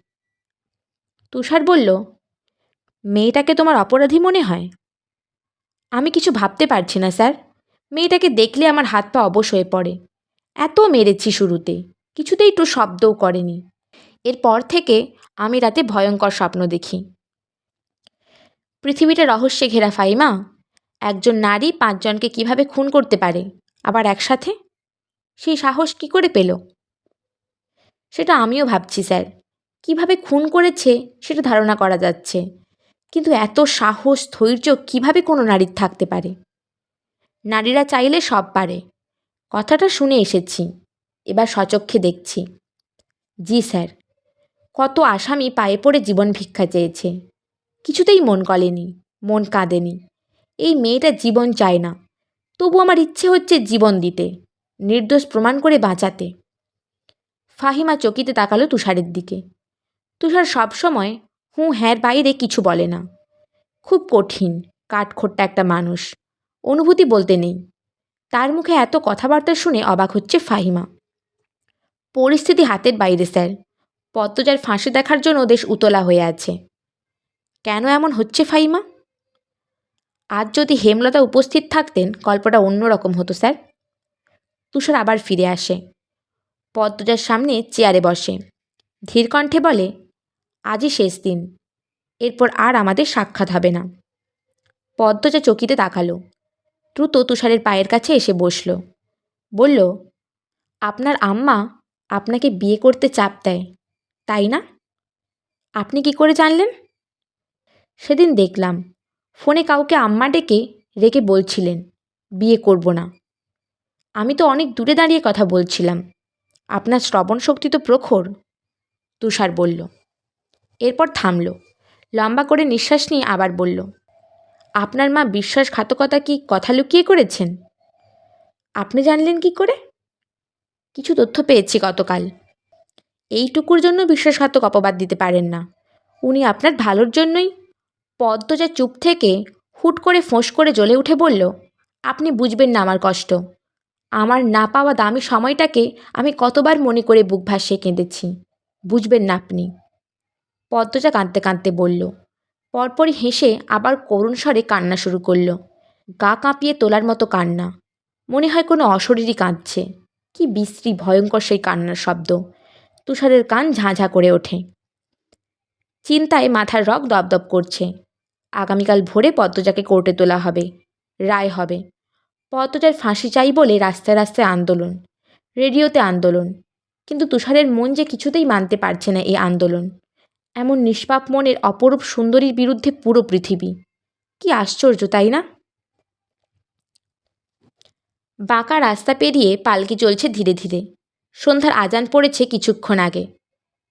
তুষার বলল, মেয়েটাকে তোমার অপরাধী মনে হয়? আমি কিছু ভাবতে পারছি না স্যার। মেয়েটাকে দেখলে আমার হাত পা অবশ হয়ে পড়ে। এত মেরেছি শুরুতে, কিছুতেই একটু শব্দও করেনি। এরপর থেকে আমি রাতে ভয়ঙ্কর স্বপ্ন দেখি। পৃথিবীটা রহস্যে ঘেরা ফাহিমা। একজন নারী 5 জনকে কিভাবে খুন করতে পারে, আবার একসাথে? সেই সাহস কি করে পেল? সেটা আমিও ভাবছি স্যার। কিভাবে খুন করেছে সেটা ধারণা করা যাচ্ছে, কিন্তু এত সাহস, ধৈর্য কিভাবে কোনো নারীর থাকতে পারে? নারীরা চাইলে সব পারে, কথাটা শুনে এসেছি, এবার সচক্ষে দেখছি। জি স্যার। কত আসামি পায়ে পড়ে জীবন ভিক্ষা চেয়েছে, কিছুতেই মন গলেনি, মন কাঁদেনি। এই মেয়েটা জীবন চায় না, তবু আমার ইচ্ছে হচ্ছে জীবন দিতে, নির্দোষ প্রমাণ করে বাঁচাতে। ফাহিমা চকিতে তাকালো তুষারের দিকে। তুষার সবসময় হুঁ হ্যাঁর বাইরে কিছু বলে না। খুব কঠিন, কাঠখোট্টা একটা মানুষ, অনুভূতি বলতে নেই। তার মুখে এত কথাবার্তা শুনে অবাক হচ্ছে ফাহিমা। পরিস্থিতি হাতের বাইরে স্যার। পদ্মজার ফাঁসি দেখার জন্য দেশ উতলা হয়ে আছে। কেন এমন হচ্ছে ফাইমা? আজ যদি হেমলতা উপস্থিত থাকতেন গল্পটা অন্যরকম হতো স্যার। তুষার আবার ফিরে আসে, পদ্মজার সামনে চেয়ারে বসে, ধীর কণ্ঠে বলে, আজই শেষ দিন, এরপর আর আমাদের সাক্ষাৎ হবে না। পদ্মজা চকিতে তাকালো, দ্রুত তুষারের পায়ের কাছে এসে বসল, বলল, আপনার আম্মা আপনাকে বিয়ে করতে চাপ দেয়, তাই না? আপনি কি করে জানলেন? সেদিন দেখলাম ফোনে কাউকে আম্মা ডেকে রেখে বলছিলেন বিয়ে করব না। আমি তো অনেক দূরে দাঁড়িয়ে কথা বলছিলাম। আপনার শ্রবণ শক্তি তো প্রখর, তুষার বলল। এরপর থামল, লম্বা করে নিঃশ্বাস নিয়ে আবার বলল, আপনার মা বিশ্বাসঘাতকতা কি কথা লুকিয়ে করেছেন? আপনি জানলেন কি করে? কিছু তথ্য পেয়েছি গতকাল। এইটুকুর জন্য বিশ্বাসঘাতক অপবাদ দিতে পারেন না। উনি আপনার ভালোর জন্যই। পদ্মজা চুপ থেকে হুট করে ফোঁস করে জ্বলে উঠে বলল, আপনি বুঝবেন না আমার কষ্ট। আমার না পাওয়া দামি সময়টাকে আমি কতবার মনে করে বুক ভাসিয়ে কেঁদেছি, বুঝবেন না আপনি। পদ্মজা কাঁদতে কাঁদতে বলল, পরপরই হেসে আবার করুণ স্বরে কান্না শুরু করল। গা কাঁপিয়ে তোলার মতো কান্না, মনে হয় কোনো অশরীরই কাঁদছে। কি বিশ্রী ভয়ঙ্কর সেই কান্নার শব্দ। তুষারের কান ঝাঁঝা করে ওঠে। চিন্তায় মাথার রগ দপদপ করছে। আগামীকাল ভোরে পদ্মজাকে কোর্টে তোলা হবে, রায় হবে। পদ্মজার ফাঁসি চাই বলে রাস্তায় রাস্তায় আন্দোলন, রেডিওতে আন্দোলন, কিন্তু তুষারের মন যে কিছুতেই মানতে পারছে না এই আন্দোলন। এমন নিষ্পাপ মনের অপরূপ সুন্দরীর বিরুদ্ধে পুরো পৃথিবী। কি আশ্চর্য, তাই না? বাঁকা রাস্তা পেরিয়ে পালকি চলছে ধীরে ধীরে। সন্ধ্যার আজান পড়েছে কিছুক্ষণ আগে।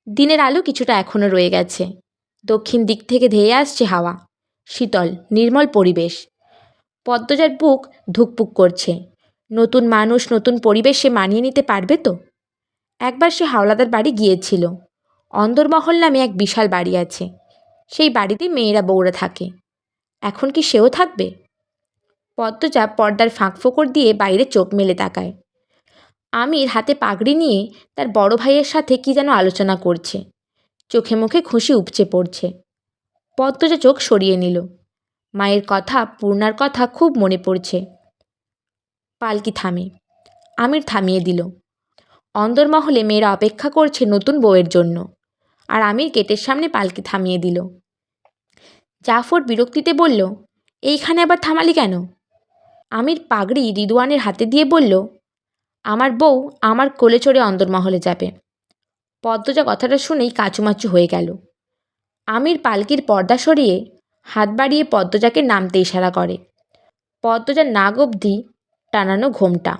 দিনের আলো কিছুটা এখনও রয়ে গেছে। দক্ষিণ দিক থেকে ধেয়ে আসছে হাওয়া, শীতল নির্মল পরিবেশ। পদ্মজার বুক ধুকপুক করছে। নতুন মানুষ নতুন পরিবেশে মানিয়ে নিতে পারবে তো? একবার সে হাওলাদার বাড়ি গিয়েছিল। অন্দরমহল নামে এক বিশাল বাড়ি আছে। সেই বাড়িতে মেয়েরা বউরা থাকে। এখন কি সেও থাকবে? পদ্মজা পর্দার ফাঁক ফোকর দিয়ে বাইরে চোখ মেলে তাকায়। আমির হাতে পাগড়ি নিয়ে তার বড় ভাইয়ের সাথে কি যেন আলোচনা করছে। চোখে মুখে খুশি উপচে পড়ছে। পদ্মজা চোখ সরিয়ে নিল। মায়ের কথা, পূর্ণার কথা খুব মনে পড়ছে। পালকি থামে। আমির থামিয়ে দিল। অন্দরমহলে মেয়েরা অপেক্ষা করছে নতুন বউয়ের জন্য, আর আমির গেটের সামনে পালকি থামিয়ে দিল। জাফর বিরক্তিতে বলল, এইখানে আবার থামালি কেন? আমির পাগড়ি রিদওয়ানের হাতে দিয়ে বলল, আমার বউ আমার কোলে চড়ে অন্দরমহলে যাবে। পদ্মজা কথাটা শুনেই কাঁচুমাচু হয়ে গেল। আমির পালকির পর্দা সরিয়ে হাত বাড়িয়ে পদ্মজাকে নামতে ইশারা করে। পদ্মজার নাক অবধি টানানো ঘোমটা।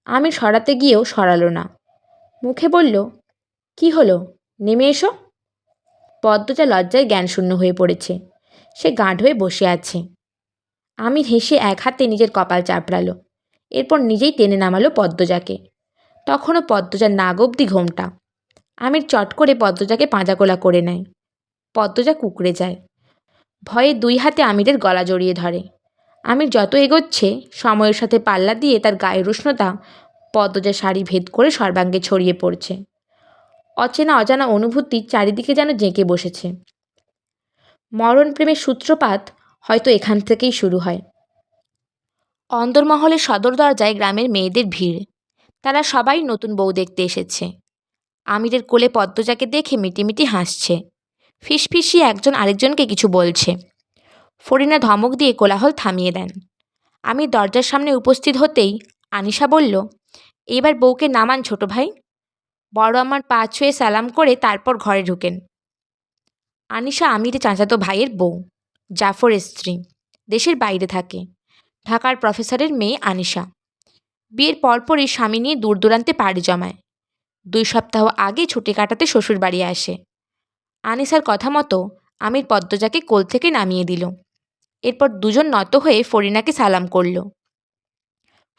আমির সরাতে গিয়েও সরালো না। মুখে বলল, কি হলো, নেমে এসো। পদ্মজা লজ্জায় জ্ঞানশূন্য হয়ে পড়েছে। সে গাঁট হয়ে বসে আছে। আমির হেসে এক হাতে নিজের কপাল চাপড়ালো। এরপর নিজেই টেনে নামালো পদ্মজাকে। তখনও পদ্মজার নাক অবধি ঘোমটা। আমির চট করে পদ্মজাকে পাঁজাগোলা করে নেয়। পদ্মজা কুঁকড়ে যায়। ভয়ে দুই হাতে আমিরের গলা জড়িয়ে ধরে। আমির যত এগোচ্ছে সময়ের সাথে পাল্লা দিয়ে তার গায়ের উষ্ণতা পদ্মজার শাড়ি ভেদ করে সর্বাঙ্গে ছড়িয়ে পড়ছে। অচেনা অজানা অনুভূতি চারিদিকে যেন জেঁকে বসেছে। মরণ প্রেমের সূত্রপাত হয়তো এখান থেকেই শুরু হয়। অন্দরমহলের সদর দরজায় গ্রামের মেয়েদের ভিড়। তারা সবাই নতুন বউ দেখতে এসেছে। আমিরের কোলে পদ্মজাকে দেখে মিটিমিটি হাসছে। ফিসফিসিয়ে একজন আরেকজনকে কিছু বলছে। ফরিনা ধমক দিয়ে কোলাহল থামিয়ে দেন। আমি দরজার সামনে উপস্থিত হতেই আনিশা বলল, এবার বউকে নামান ছোট ভাই। বড় আমার পা ছুঁয়ে সালাম করে তারপর ঘরে ঢুকেন। আনিশা আমিরের চাচাতো ভাইয়ের বউ, জাফরের স্ত্রী। দেশের বাইরে থাকে। ঢাকার প্রফেসরের মেয়ে আনিশা। বিয়ের পরপরই স্বামী নিয়ে দূর দূরান্তে পাড়ি জমায়। 2 সপ্তাহ আগে ছুটি কাটাতে শ্বশুর বাড়ি আসে। আনিসার কথা মতো আমির পদ্মজাকে কোল থেকে নামিয়ে দিল। এরপর দুজন নত হয়ে ফরিনাকে সালাম করল।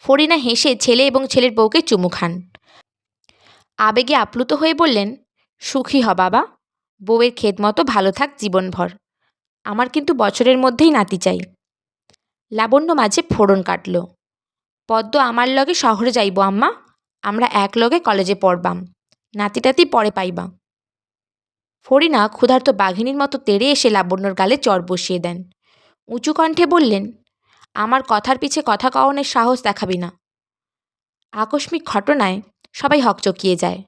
ফরিনা হেসে ছেলে এবং ছেলের বউকে চুমু খান। আবেগে আপ্লুত হয়ে বললেন, সুখী হ বাবা, বউয়ের খেদমতো ভালো থাক জীবনভর। আমার কিন্তু বছরের মধ্যেই নাতি চাই। লাবণ্য মাঝে ফোড়ন কাটল। পদ্ম আমার লগে শহরে যাইব আম্মা, আমরা এক লগে কলেজে পড়বাম। নাতিটাতি পরে পাইবা। ফরিনা ক্ষুধার্ত বাঘিনীর মতো তেড়ে এসে লাবণ্যর গালে চর বসিয়ে দেন। উঁচু কণ্ঠে বললেন, আমার কথার পিছে কথা কওয়ানোর সাহস দেখাবি না। আকস্মিক ঘটনায় সবাই হকচকিয়ে যায়।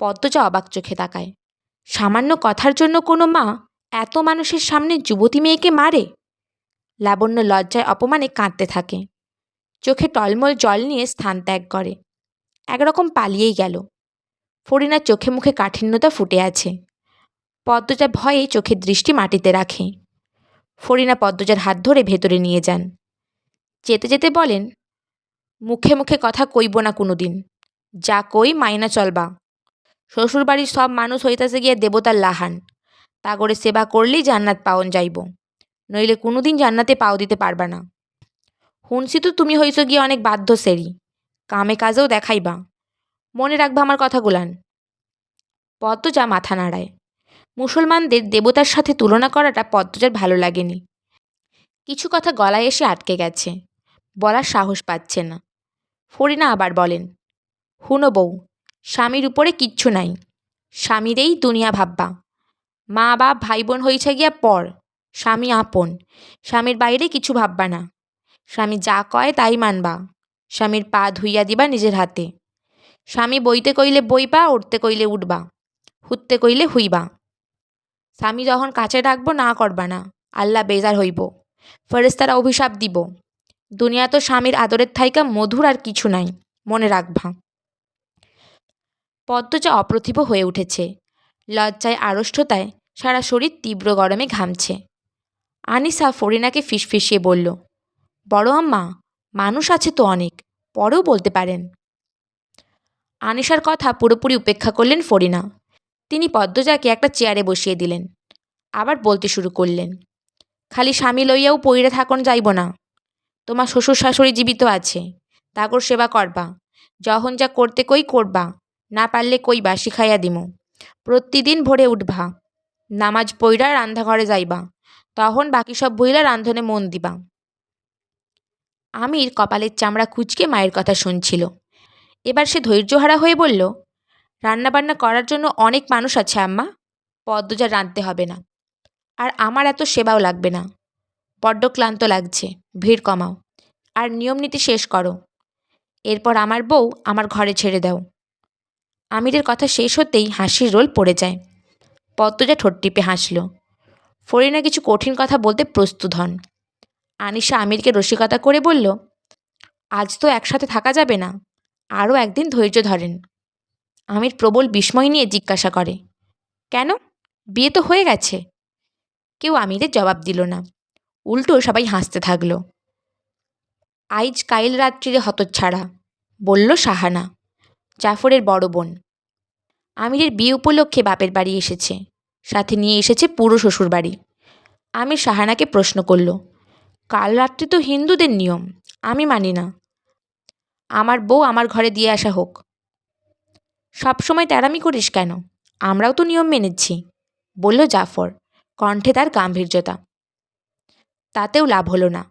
পদ্মজা অবাক চোখে তাকায়। সামান্য কথার জন্য কোনো মা এত মানুষের সামনে যুবতী মেয়েকে মারে? লাবণ্য লজ্জায় অপমানে কাঁদতে থাকে। চোখে টলমল জল নিয়ে স্থান ত্যাগ করে। একরকম পালিয়েই গেল। ফরিনার চোখে মুখে কাঠিন্যতা ফুটে আছে। পদ্মজা ভয়ে চোখের দৃষ্টি মাটিতে রাখে। ফরিনা পদ্মজার হাত ধরে ভেতরে নিয়ে যান। যেতে যেতে বলেন, মুখে মুখে কথা কইব না কোনো দিন, যা কই মাইনা চলবা। শ্বশুরবাড়ির সব মানুষ হইতাছে গিয়া দেবতার লাহান, তা করে সেবা করলেই জান্নাত পাওন যাইব, নইলে কোনোদিন জান্নাতে পাও দিতে পারবা না। শুনছি তো তুমি হইছ গিয়ে অনেক বাধ্য সেরি, কামে কাজেও দেখাইবা, মনে রাখবা আমার কথাগুলান। পদ্মজা মাথা নাড়ায়। মুসলমানদের দেবতার সাথে তুলনা করাটা পদ্মজার ভালো লাগেনি। কিছু কথা গলায় এসে আটকে গেছে, বলার সাহস পাচ্ছে না। ফরিনা আবার বলেন, হুনো বউ, স্বামীর উপরে কিচ্ছু নাই, স্বামীরেই দুনিয়া ভাববা। মা বাপ ভাই বোন হইছে গিয়া পর, স্বামী আপন, স্বামীর বাইরে কিছু ভাববা না। স্বামী যা কয় তাই মানবা, স্বামীর পা ধুইয়া দিবা নিজের হাতে। স্বামী বইতে কইলে বইবা, উঠতে কইলে উঠবা, হুততে কইলে হুইবা। স্বামী যখন কাছে ডাকবো না করবা না, আল্লাহ বেজার হইব, ফেরেশতারা অভিশাপ দিব। দুনিয়া তো স্বামীর আদরের থাইকা মধুর আর কিছু নাই, মনে রাখবা। পদ্মজা অপ্রতিভ হয়ে উঠেছে। লজ্জায় আড়ষ্টতায় সারা শরীর তীব্র গরমে ঘামছে। আনিসা ফরিনাকে ফিসফিসিয়ে বলল, বড় আম্মা, মানুষ আছে তো অনেক, পরেও বলতে পারেন। আনিসার কথা পুরোপুরি উপেক্ষা করলেন ফরিনা। তিনি পদ্মজাকে একটা চেয়ারে বসিয়ে দিলেন। আবার বলতে শুরু করলেন, খালি স্বামী লইয়াও পইড়ে থাকন যাইব না। তোমার শ্বশুর শাশুড়ি জীবিত আছে, তাগর সেবা করবা, যখন যা করতে কই করবা, না পারলে কইবা শিখাইয়া দিমু। প্রতিদিন ভোরে উঠবা, নামাজ পইড়া রান্নাঘরে যাইবা, তখন বাকি সব বইলা রান্ধনে মন দিবা। আমির কপালের চামড়া কুঁচকে মায়ের কথা শুনছিল। এবার সে ধৈর্যহারা হয়ে বলল, রান্নাবান্না করার জন্য অনেক মানুষ আছে আম্মা, পদ্মজা রাঁধতে হবে না। আর আমার এত সেবাও লাগবে না, বড্ড ক্লান্ত লাগছে, ভিড় কমাও, আর নিয়মনীতি শেষ করো। এরপর আমার বউ আমার ঘরে ছেড়ে দাও। আমিরের কথা শেষ হতেই হাসির রোল পড়ে যায়। পদ্মজা ঠোঁট টিপে হাসল। ফরিনা কিছু কঠিন কথা বলতে প্রস্তুত হন। আনিশা আমিরকে রসিকতা করে বলল, আজ তো একসাথে থাকা যাবে না, আরও একদিন ধৈর্য ধরেন। আমির প্রবল বিস্ময় নিয়ে জিজ্ঞাসা করে, কেন, বিয়ে তো হয়ে গেছে। কেউ আমিরের জবাব দিল না, উল্টো সবাই হাসতে থাকল। আইজ কাইল রাত্রিরে হতচ্ছাড়া, বলল শাহানা, জাফরের বড় বোন। আমিরের বিয়ে উপলক্ষে বাপের বাড়ি এসেছে, সাথে নিয়ে এসেছে পুরো শ্বশুর বাড়ি। আমির শাহানাকে প্রশ্ন করল, কাল রাত্রি তো হিন্দুদের নিয়ম, আমি মানি না, আমার বউ আমার ঘরে দিয়ে আসা হোক। সবসময় তেড়ামি করিস কেন, আমরাও তো নিয়ম মেনেছি, বলল জাফর, কণ্ঠে তার গাম্ভীর্যতা। তাতেও লাভ হলো না।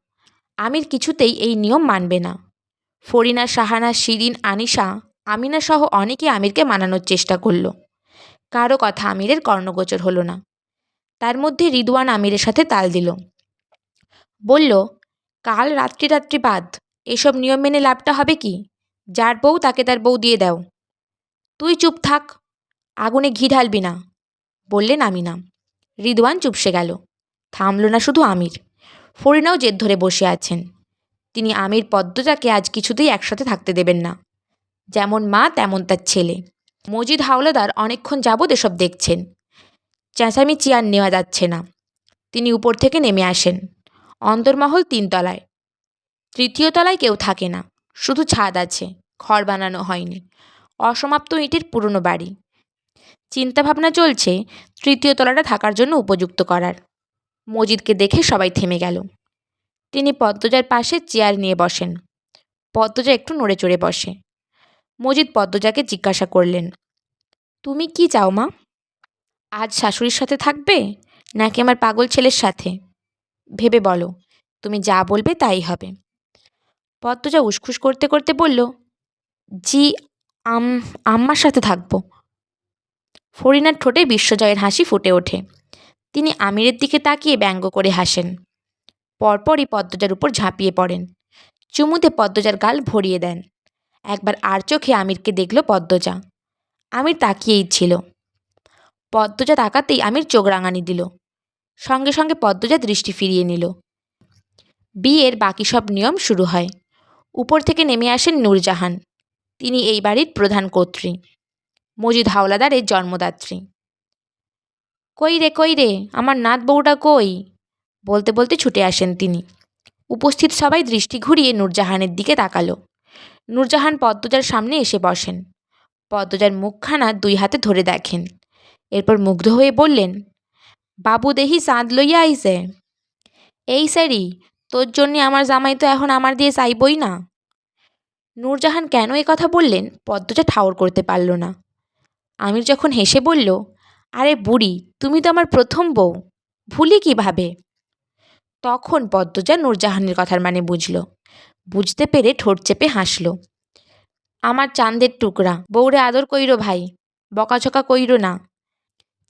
আমির কিছুতেই এই নিয়ম মানবে না। ফরিনা, শাহানা, শিরিন, আনিশা, আমিনা সহ অনেকে আমিরকে মানানোর চেষ্টা করল। কারো কথা আমিরের কর্ণগোচর হলো না। তার মধ্যে রিদওয়ান আমিরের সাথে তাল দিল। বলল, কাল রাত্রি রাত্রি বাদ, এসব নিয়ম মেনে লাভটা হবে কি? যার বউ তাকে তার বউ দিয়ে দাও। তুই চুপ থাক, আগুনে ঘি ঢালবি না, বললেন আমিনা। রিদওয়ান চুপসে গেল। থামল না শুধু আমির, ফরিনাও জেদ ধরে বসে আছেন। তিনি আমির পদ্মজাকে আজ কিছুতেই একসাথে থাকতে দেবেন না। যেমন মা তেমন তার ছেলে। মজিদ হাওলাদার অনেকক্ষণ যাবৎ এসব দেখছেন। চেঁচামেচি আর নেওয়া যাচ্ছে না। তিনি উপর থেকে নেমে আসেন। অন্দরমহল 3 তলায়। 3য় তলায় কেউ থাকে না, শুধু ছাদ আছে, ঘর বানানো হয়নি, অসমাপ্ত ইটের পুরনো বাড়ি। চিন্তাভাবনা চলছে 3য় তলাটা থাকার জন্য উপযুক্ত করার। মজিদকে দেখে সবাই থেমে গেল। তিনি পদ্মজার পাশে চেয়ার নিয়ে বসেন। পদ্মজা একটু নড়ে চড়ে বসে। মজিদ পদ্মজাকে জিজ্ঞাসা করলেন, তুমি কি চাও মা? আজ শাশুড়ির সাথে থাকবে নাকি আমার পাগল ছেলের সাথে? ভেবে বলো, তুমি যা বলবে তাই হবে। পদ্মজা উসখুস করতে করতে বলল, জি, আম্মার সাথে থাকবো। ফরিনার ঠোঁটে বিশ্বজয়ের হাসি ফুটে ওঠে। তিনি আমিরের দিকে তাকিয়ে ব্যঙ্গ করে হাসেন। পরপরই পদ্মজার উপর ঝাঁপিয়ে পড়েন। চুমুতে পদ্মজার গাল ভরিয়ে দেন। একবার আর চোখে আমিরকে দেখল পদ্মজা। আমির তাকিয়েই ছিল। পদ্মজা তাকাতেই আমির চোখ রাঙানি দিল। সঙ্গে সঙ্গে পদ্মজা দৃষ্টি ফিরিয়ে নিল। বিয়ের বাকি সব নিয়ম শুরু হয়। উপর থেকে নেমে আসেন নূরজাহান। তিনি এই বাড়ির প্রধান কর্ত্রী, মজিদ হাওলাদারের জন্মদাত্রী। কই রে আমার নাত বউটা কই? বলতে বলতে ছুটে আসেন তিনি। উপস্থিত সবাই দৃষ্টি ঘুরিয়ে নূরজাহানের দিকে তাকালো। নূরজাহান পদ্মজার সামনে এসে বসেন। পদ্মজার মুখখানা দুই হাতে ধরে দেখেন। এরপর মুগ্ধ হয়ে বললেন, বাবু দেহি চাঁদ লইয়া আইছে। এই স্যারি, তোর জন্যে আমার জামাই তো এখন আমার দিয়ে চাইবই না। নূরজাহান কেন এ কথা বললেন পদ্মজা ঠাউর করতে পারল না। আমির যখন হেসে বলল, আরে বুড়ি, তুমি তো আমার প্রথম বউ, ভুলি কিভাবে? তখন পদ্মজা নূরজাহানের কথার মানে বুঝল। বুঝতে পেরে ঠোঁট চেপে হাসল। আমার চাঁদের টুকরা, বউরে আদর কইরো ভাই, বকাঝকা কইরো না।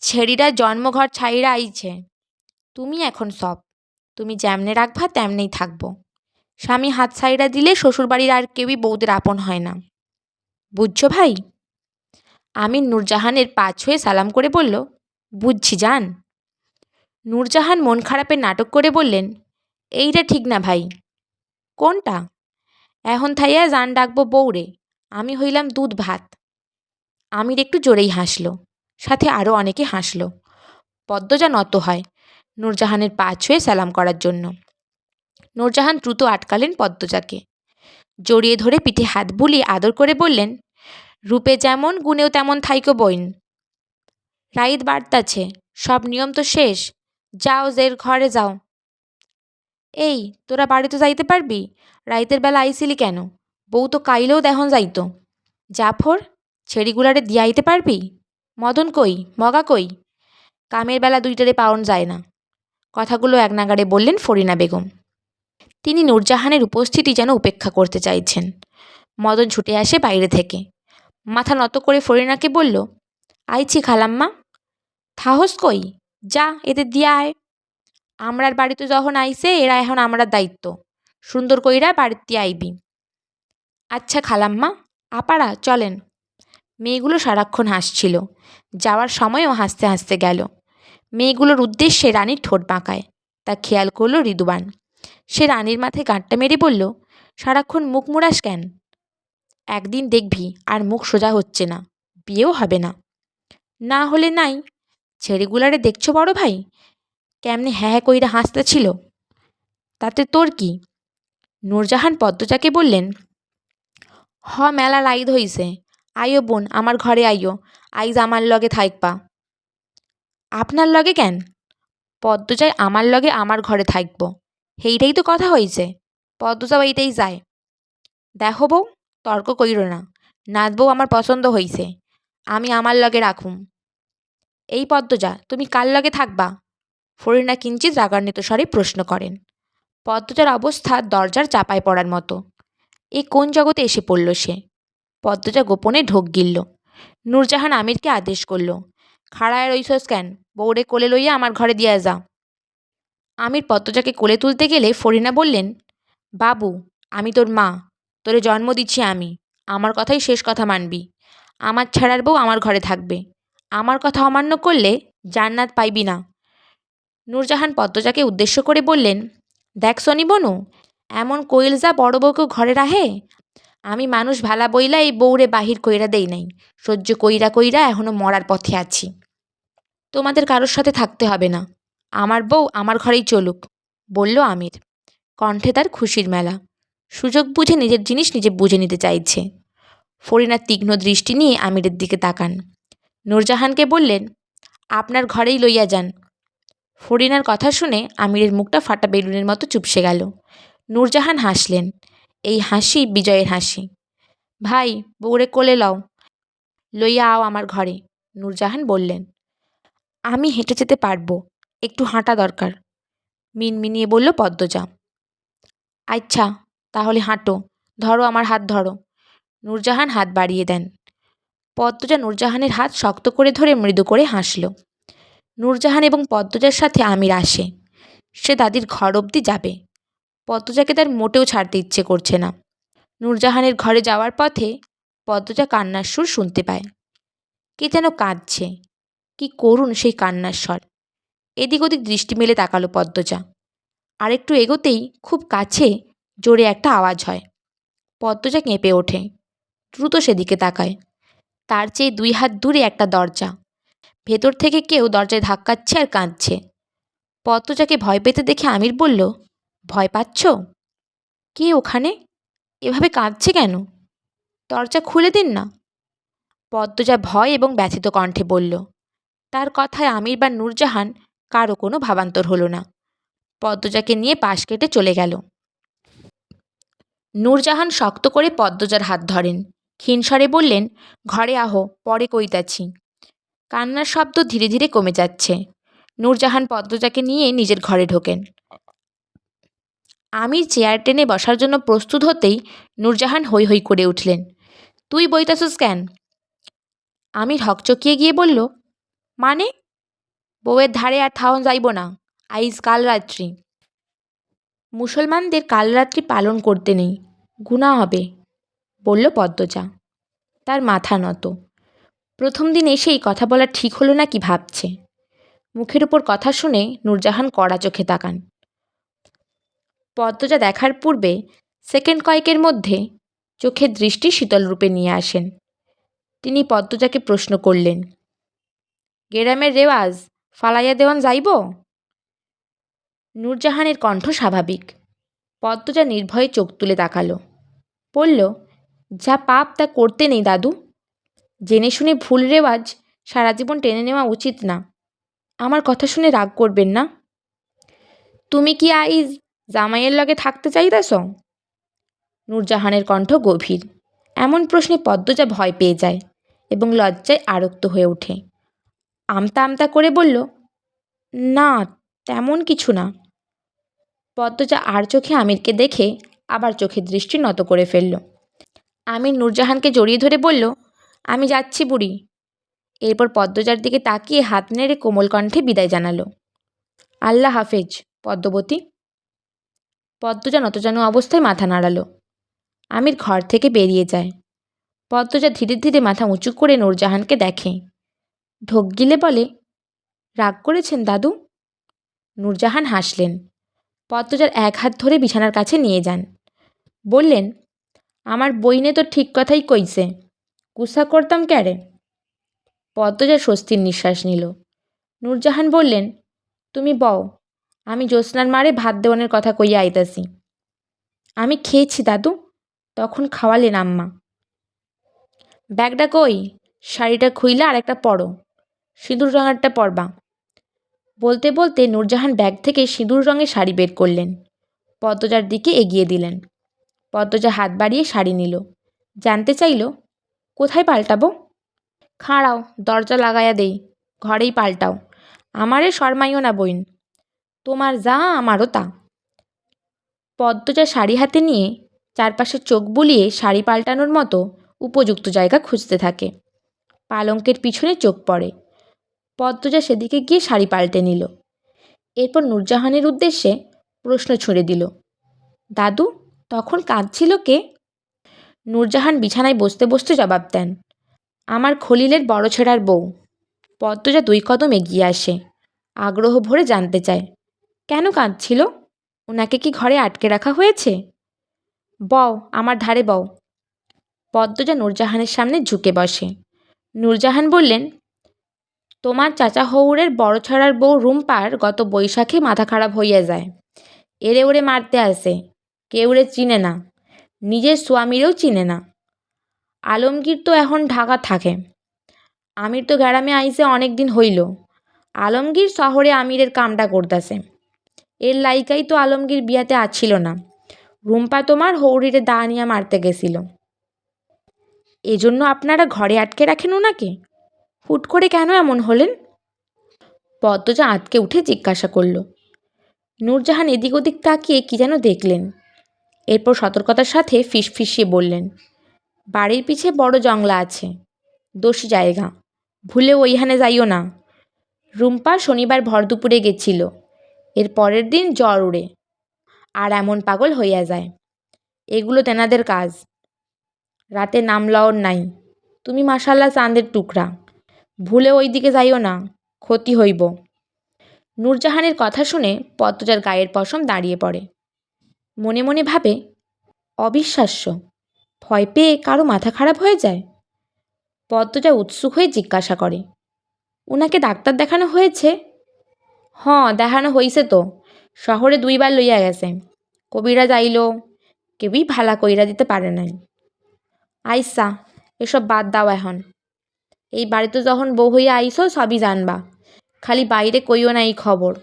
ছেড়িরা জন্মঘর ছাইরা আইছে, তুমি এখন সব, তুমি যেমনে রাখবা তেমনেই থাকবো। স্বামী হাত ছাইড়া দিলে শ্বশুরবাড়ির আর কেউই বউদের আপন হয় না, বুঝছো ভাই? আমির নূরজাহানের পা ছুঁয়ে সালাম করে বলল, বুঝছি জান। নূরজাহান মন খারাপের নাটক করে বললেন, এইটা ঠিক না ভাই। কোনটা? এখন থাইয়া জান ডাকবো বউরে, আমি হইলাম দুধ ভাত। আমির একটু জোরেই হাসল, সাথে আরও অনেকে হাসল। পদ্মজা নত হয় নূরজাহানের পা ছুঁয়ে সালাম করার জন্য। নূরজাহান দ্রুত আটকালেন পদ্মজাকে। জড়িয়ে ধরে পিঠে হাত বুলিয়ে আদর করে বললেন, রূপে যেমন গুণেও তেমন থাইকো বইন। রাইত বাড়তাছে, সব নিয়ম তো শেষ, যাও জের ঘরে যাও। এই তোরা বাড়ি তো যাইতে পারবি? রাইতের বেলা আইসিলি কেন? বউ তো কাইলেও দেহন যাইতো। জাফর, ছেড়িগুলারে দিয়াইতে পারবি? মদন কই, মগা কই? কামের বেলা দুইটারে পাওন যায় না। কথাগুলো এক নাগাড়ে বললেন ফরিনা বেগম। তিনি নূরজাহানের উপস্থিতি যেন উপেক্ষা করতে চাইছেন। মদন ছুটে আসে বাইরে থেকে। মাথা নত করে ফরিনাকে বলল, আইছি খালাম্মা। থাহস কই, যা এদের দিয়া আয়। আমরার বাড়িতে যখন আইছে এরা এখন আমরার দায়িত্ব, সুন্দর কইরা বাড়িতে আইবি। আচ্ছা খালাম্মা, আপারা চলেন। মেয়েগুলো সারাক্ষণ হাসছিল। যাওয়ার সময়ও হাসতে হাসতে গেল। মেয়েগুলোর উদ্দেশ্যে রানীর ঠোঁট বাঁকায়, তা খেয়াল করল ঋতুবান। সে রানীর মাথায় গাঁটটা মেরে বলল, সারাক্ষণ মুখ মুড়াস কেন? একদিন দেখবি আর মুখ সোজা হচ্ছে না, বিয়েও হবে না। না হলে নাই, ছেড়েগুলারে দেখছো বড় ভাই, কেমনে হ্যাঁ হ্যাঁ কইরা হাসতেছিল, তাতে তোর কি? নূরজাহান পদ্মজাকে বললেন, হ মেলা লাইদ হইছে, আইও বোন আমার ঘরে আইও, আইজ আমার লগে থাইকবা। আপনার লগে কেন? পদ্মজায় আমার লগে আমার ঘরে থাকব, সেইটাই তো কথা হইছে। পদ্মজাও এইটাই যায়। দেখো বউ, তর্ক কইরো না, নাত বউ আমার পছন্দ হইছে, আমি আমার লগে রাখুম। এই পদ্মজা, তুমি কার লগে থাকবা? ফরিনা কিঞ্চিত রাগান্বিত স্বরে প্রশ্ন করেন। পদ্মজার অবস্থা দরজার চাপায় পড়ার মতো। এ কোন জগতে এসে পড়ল সে? পদ্মজা গোপনে ঢোক গিলল। নূরজাহান আমিরকে আদেশ করল, খাড়ায় রইছস কেন, বউরে কোলে লইয়া আমার ঘরে দিয়া যা। আমির পদ্মজাকে কোলে তুলতে গেলে ফরিনা বললেন, বাবু, আমি তোর মা, তোরে জন্ম দিচ্ছি আমি, আমার কথাই শেষ কথা মানবি। আমার ছাড়ার বউ আমার ঘরে থাকবে, আমার কথা অমান্য করলে জান্নাত পাইবি না। নূরজাহান পদ্মজাকে উদ্দেশ্য করে বললেন, দেখ সনি বনু, এমন কইল যা বড় বউকেও ঘরে রাহে। আমি মানুষ ভালা বইলা এই বউরে বাহির কইরা দেই নাই, সহ্য কইরা কইরা এখনো মরার পথে আছি। তোমাদের কারোর সাথে থাকতে হবে না, আমার বউ আমার ঘরেই চলুক, বলল আমির। কণ্ঠে তার খুশির মেলা। সুযোগ বুঝে নিজের জিনিস নিজে বুঝে নিতে চাইছে। ফরিনা তীক্ষ্ণ দৃষ্টি নিয়ে আমিরের দিকে তাকান। নূরজাহানকে বললেন, আপনার ঘরেই লইয়া যান। ফরিনার কথা শুনে আমিরের মুখটা ফাটা বেলুনের মতো চুপসে গেল। নূরজাহান হাসলেন। এই হাসি বিজয়ের হাসি। ভাই, বউরে কোলে লও, লইয়া আও আমার ঘরে, নূরজাহান বললেন। আমি হেঁটে যেতে পারবো, একটু হাঁটা দরকার, মিনমিনিয়ে বলল পদ্মজা। আচ্ছা, তাহলে হাঁটো, ধরো আমার হাত ধরো। নূরজাহান হাত বাড়িয়ে দেন। পদ্মজা নূরজাহানের হাত শক্ত করে ধরে মৃদু করে হাসল। নূরজাহান এবং পদ্মজার সাথে আমির আসে। সে দাদির ঘর অবধি যাবে। পদ্মজাকে তার মোটেও ছাড়তে ইচ্ছে করছে না। নূরজাহানের ঘরে যাওয়ার পথে পদ্মজা কান্নার সুর শুনতে পায়। কে যেন কাঁদছে। কি করুণ সেই কান্নার স্বর। এদিক ওদিক দৃষ্টি মেলে তাকালো পদ্মজা। আরেকটু এগোতেই খুব কাছে জোরে একটা আওয়াজ হয়। পদ্মজা কেঁপে ওঠে। দ্রুত সেদিকে তাকায়। তার চেয়ে 2 হাত দূরে একটা দরজা। ভেতর থেকে কেউ দরজায় ধাক্কাচ্ছে আর কাঁদছে। পদ্মজাকে ভয় পেতে দেখে আমির বলল, ভয় পাচ্ছ? কে ওখানে? এভাবে কাঁদছে কেন? দরজা খুলে দিন না। পদ্মজা ভয় এবং ব্যথিত কণ্ঠে বলল। তার কথায় আমির বা নূরজাহান কারও কোনো ভাবান্তর হলো না। পদ্মজাকে নিয়ে পাশ কেটে চলে গেল। নূরজাহান শক্ত করে পদ্মজার হাত ধরেন। ক্ষীণস্বরে বললেন, ঘরে আহো, পরে কইতাছি। কান্নার শব্দ ধীরে ধীরে কমে যাচ্ছে। নূরজাহান পদ্মজাকে নিয়ে নিজের ঘরে ঢোকেন। আমির চেয়ার টেনে বসার জন্য প্রস্তুত হতেই নূরজাহান হৈ হৈ করে উঠলেন। তুই বইতাছস কেন? আমির হকচকিয়ে গিয়ে বলল, মানে? বউয়ের ধারে আর থাউন যাইব না, আইজ কাল রাত্রি। মুসলমানদের কাল রাত্রি পালন করতে নেই, গুনাহ হবে, বলল পদ্মজা। তার মাথা নত। প্রথম দিন এসেই কথা বলা ঠিক হলো না কি ভাবছে। মুখের উপর কথা শুনে নূরজাহান কড়া চোখে তাকান। পদ্মজা দেখার পূর্বে সেকেন্ড কয়েকের মধ্যে চোখের দৃষ্টি শীতল রূপে নিয়ে আসেন। তিনি পদ্মজাকে প্রশ্ন করলেন, গেরামের রেওয়াজ ফালাইয়া দেওয়ান যাইব? নূরজাহানের কণ্ঠ স্বাভাবিক। পদ্মজা নির্ভয়ে চোখ তুলে তাকালো। বলল, যা পাপ তা করতে নেই দাদু। জেনে শুনে ভুল রেওয়াজ সারা জীবন টেনে নেওয়া উচিত না। আমার কথা শুনে রাগ করবেন না। তুমি কি আইজ জামাইয়ের লগে থাকতে চাইতেছ? নূরজাহানের কণ্ঠ গভীর। এমন প্রশ্নে পদ্মজা ভয় পেয়ে যায় এবং লজ্জায় আরক্ত হয়ে ওঠে। আমতা আমতা করে বলল, না, তেমন কিছু না। পদ্মজা আর চোখে আমিরকে দেখে আবার চোখের দৃষ্টি নত করে ফেলল। আমির নূরজাহানকে জড়িয়ে ধরে বলল, আমি যাচ্ছি বুড়ি। এরপর পদ্মজার দিকে তাকিয়ে হাত নেড়ে কোমল কণ্ঠে বিদায় জানালো। আল্লাহ হাফেজ পদ্মবতী। পদ্মজা নতজানু অবস্থায় মাথা নাড়ালো। আমির ঘর থেকে বেরিয়ে যায়। পদ্মজা ধীরে ধীরে মাথা উঁচু করে নূরজাহানকে দেখে। ঢোক গিলে বলে, রাগ করেছেন দাদু? নূরজাহান হাসলেন। পদ্মজার এক হাত ধরে বিছানার কাছে নিয়ে যান। বললেন, আমার বইনে তো ঠিক কথাই কইছে, গুসা করতাম ক্যারে। পদ্মজা স্বস্তির নিঃশ্বাস নিল। নূরজাহান বললেন, তুমি বও, আমি জ্যোৎস্নার মারে ভাত দেওয়ানের কথা কইয়া আইতাছি। আমি খেয়েছি দাদু, তখন খাওয়ালেন আম্মা। ব্যাগটা কই? শাড়িটা খুইলা আর একটা পরো, সিঁদুর রঙেরটা পরবা। বলতে বলতে নূরজাহান ব্যাগ থেকে সিঁদুর রঙের শাড়ি বের করলেন। পদ্মজার দিকে এগিয়ে দিলেন। পদ্মজা হাত বাড়িয়ে শাড়ি নিল। জানতে চাইল, কোথায় পাল্টাবো? খাড়াও, দরজা লাগাইয়া দেই, ঘরেই পাল্টাও। আমারে শরমাইও না বইন, তোমার যা আমারও তা। পদ্মজা শাড়ি হাতে নিয়ে চারপাশে চোখ বুলিয়ে শাড়ি পাল্টানোর মতো উপযুক্ত জায়গা খুঁজতে থাকে। পালঙ্কের পিছনে চোখ পড়ে। পদ্মজা সেদিকে গিয়ে শাড়ি পাল্টে নিল। এরপর নূরজাহানের উদ্দেশ্যে প্রশ্ন ছুঁড়ে দিল, দাদু, তখন কাঁদছিল কে? নূরজাহান বিছানায় বসতে বসতে জবাব দেন, আমার খলিলের বড় ছেঁড়ার বউ। পদ্মজা 2 কদম এগিয়ে আসে। আগ্রহ ভরে জানতে চায়, কেন কাঁদছিল? ওনাকে কি ঘরে আটকে রাখা হয়েছে? বও, আমার ধারে বও। পদ্মজা নূরজাহানের সামনে ঝুঁকে বসে। নূরজাহান বললেন, তোমার চাচা হৌরের বড় ছাড়ার বউ রুম্পার গত বৈশাখে মাথা খারাপ হইয়া যায়। এরে ওরে মারতে আসে, কেউরে চিনে না, নিজের স্বামীরেও চিনে না। আলমগীর তো এখন ঢাকা থাকে। আমির তো গ্রামে আইসে অনেক দিন হইল। আলমগীর শহরে আমিরের কামটা করতেছে। এর লাইকাই তো আলমগীর বিয়াতে আছিল না। রুম্পা তোমার হৌরিরে দা নিয়ে মারতে গেছিল। এজন্য আপনারা ঘরে আটকে রাখেন ওনাকে? হুট করে কেন এমন হলেন? পদ্মজা আঁতকে উঠে জিজ্ঞাসা করল। নূরজাহান এদিক ওদিক তাকিয়ে কি যেন দেখলেন। এরপর সতর্কতার সাথে ফিসফিসিয়ে বললেন, বাড়ির পিছে বড় জংলা আছে, দোষী জায়গা, ভুলেও ওইখানে যাইও না। রুম্পা শনিবার ভর দুপুরে গেছিল, এর পরের দিন জ্বর উড়ে আর এমন পাগল হইয়া যায়। এগুলো তেনাদের কাজ। রাতে নাম লওন নাই। তুমি মাশাল্লাহ চাঁদের টুকরা, ভুলে ওই দিকে যাইও না, ক্ষতি হইব। নূরজাহানের কথা শুনে পদ্মজার গায়ের পশম দাঁড়িয়ে পড়ে। মনে মনে ভাবে, অবিশ্বাস্য, ভয় পেয়ে কারো মাথা খারাপ হয়ে যায়। পদ্মজা উৎসুক হয়ে জিজ্ঞাসা করে, উনাকে ডাক্তার দেখানো হয়েছে? দেখানো হইছে তো, শহরে 2 বার লইয়া গেছে। কবিরাজ আইল, কেউই ভালা কইরা দিতে পারে নাই। আইসা, এসব বাদ দাও এখন। এই বাড়িতে যখন বউ হইয়া আইসো সবই জানবা, খালি বাইরে কইও না এই খবর।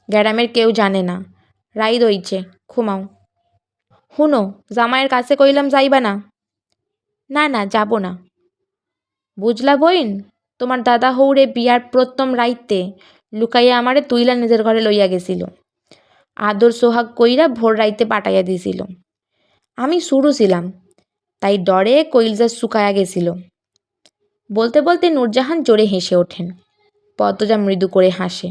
গ্রামের কেউ জানে না। রাই দইছে, ঘুমাও। হুনো, জামাইয়ের কাছে কইলাম যাইবা না। না না, যাব না। বুঝলা বইন, তোমার দাদা হৌরে বিয়ার প্রথম রাইতে লুকাইয়া আমারে তুইলা নিজের ঘরে লইয়া গেছিল। আদর সোহাগ কইরা ভোর রাইতে পাঠাইয়া দিছিল। আমি শুরু ছিলাম, তাই ডরে কইলজা শুকায়া গেছিল। বলতে বলতে নূরজাহান জোরে হেসে ওঠেন। পদ্মজা মৃদু করে হাসে।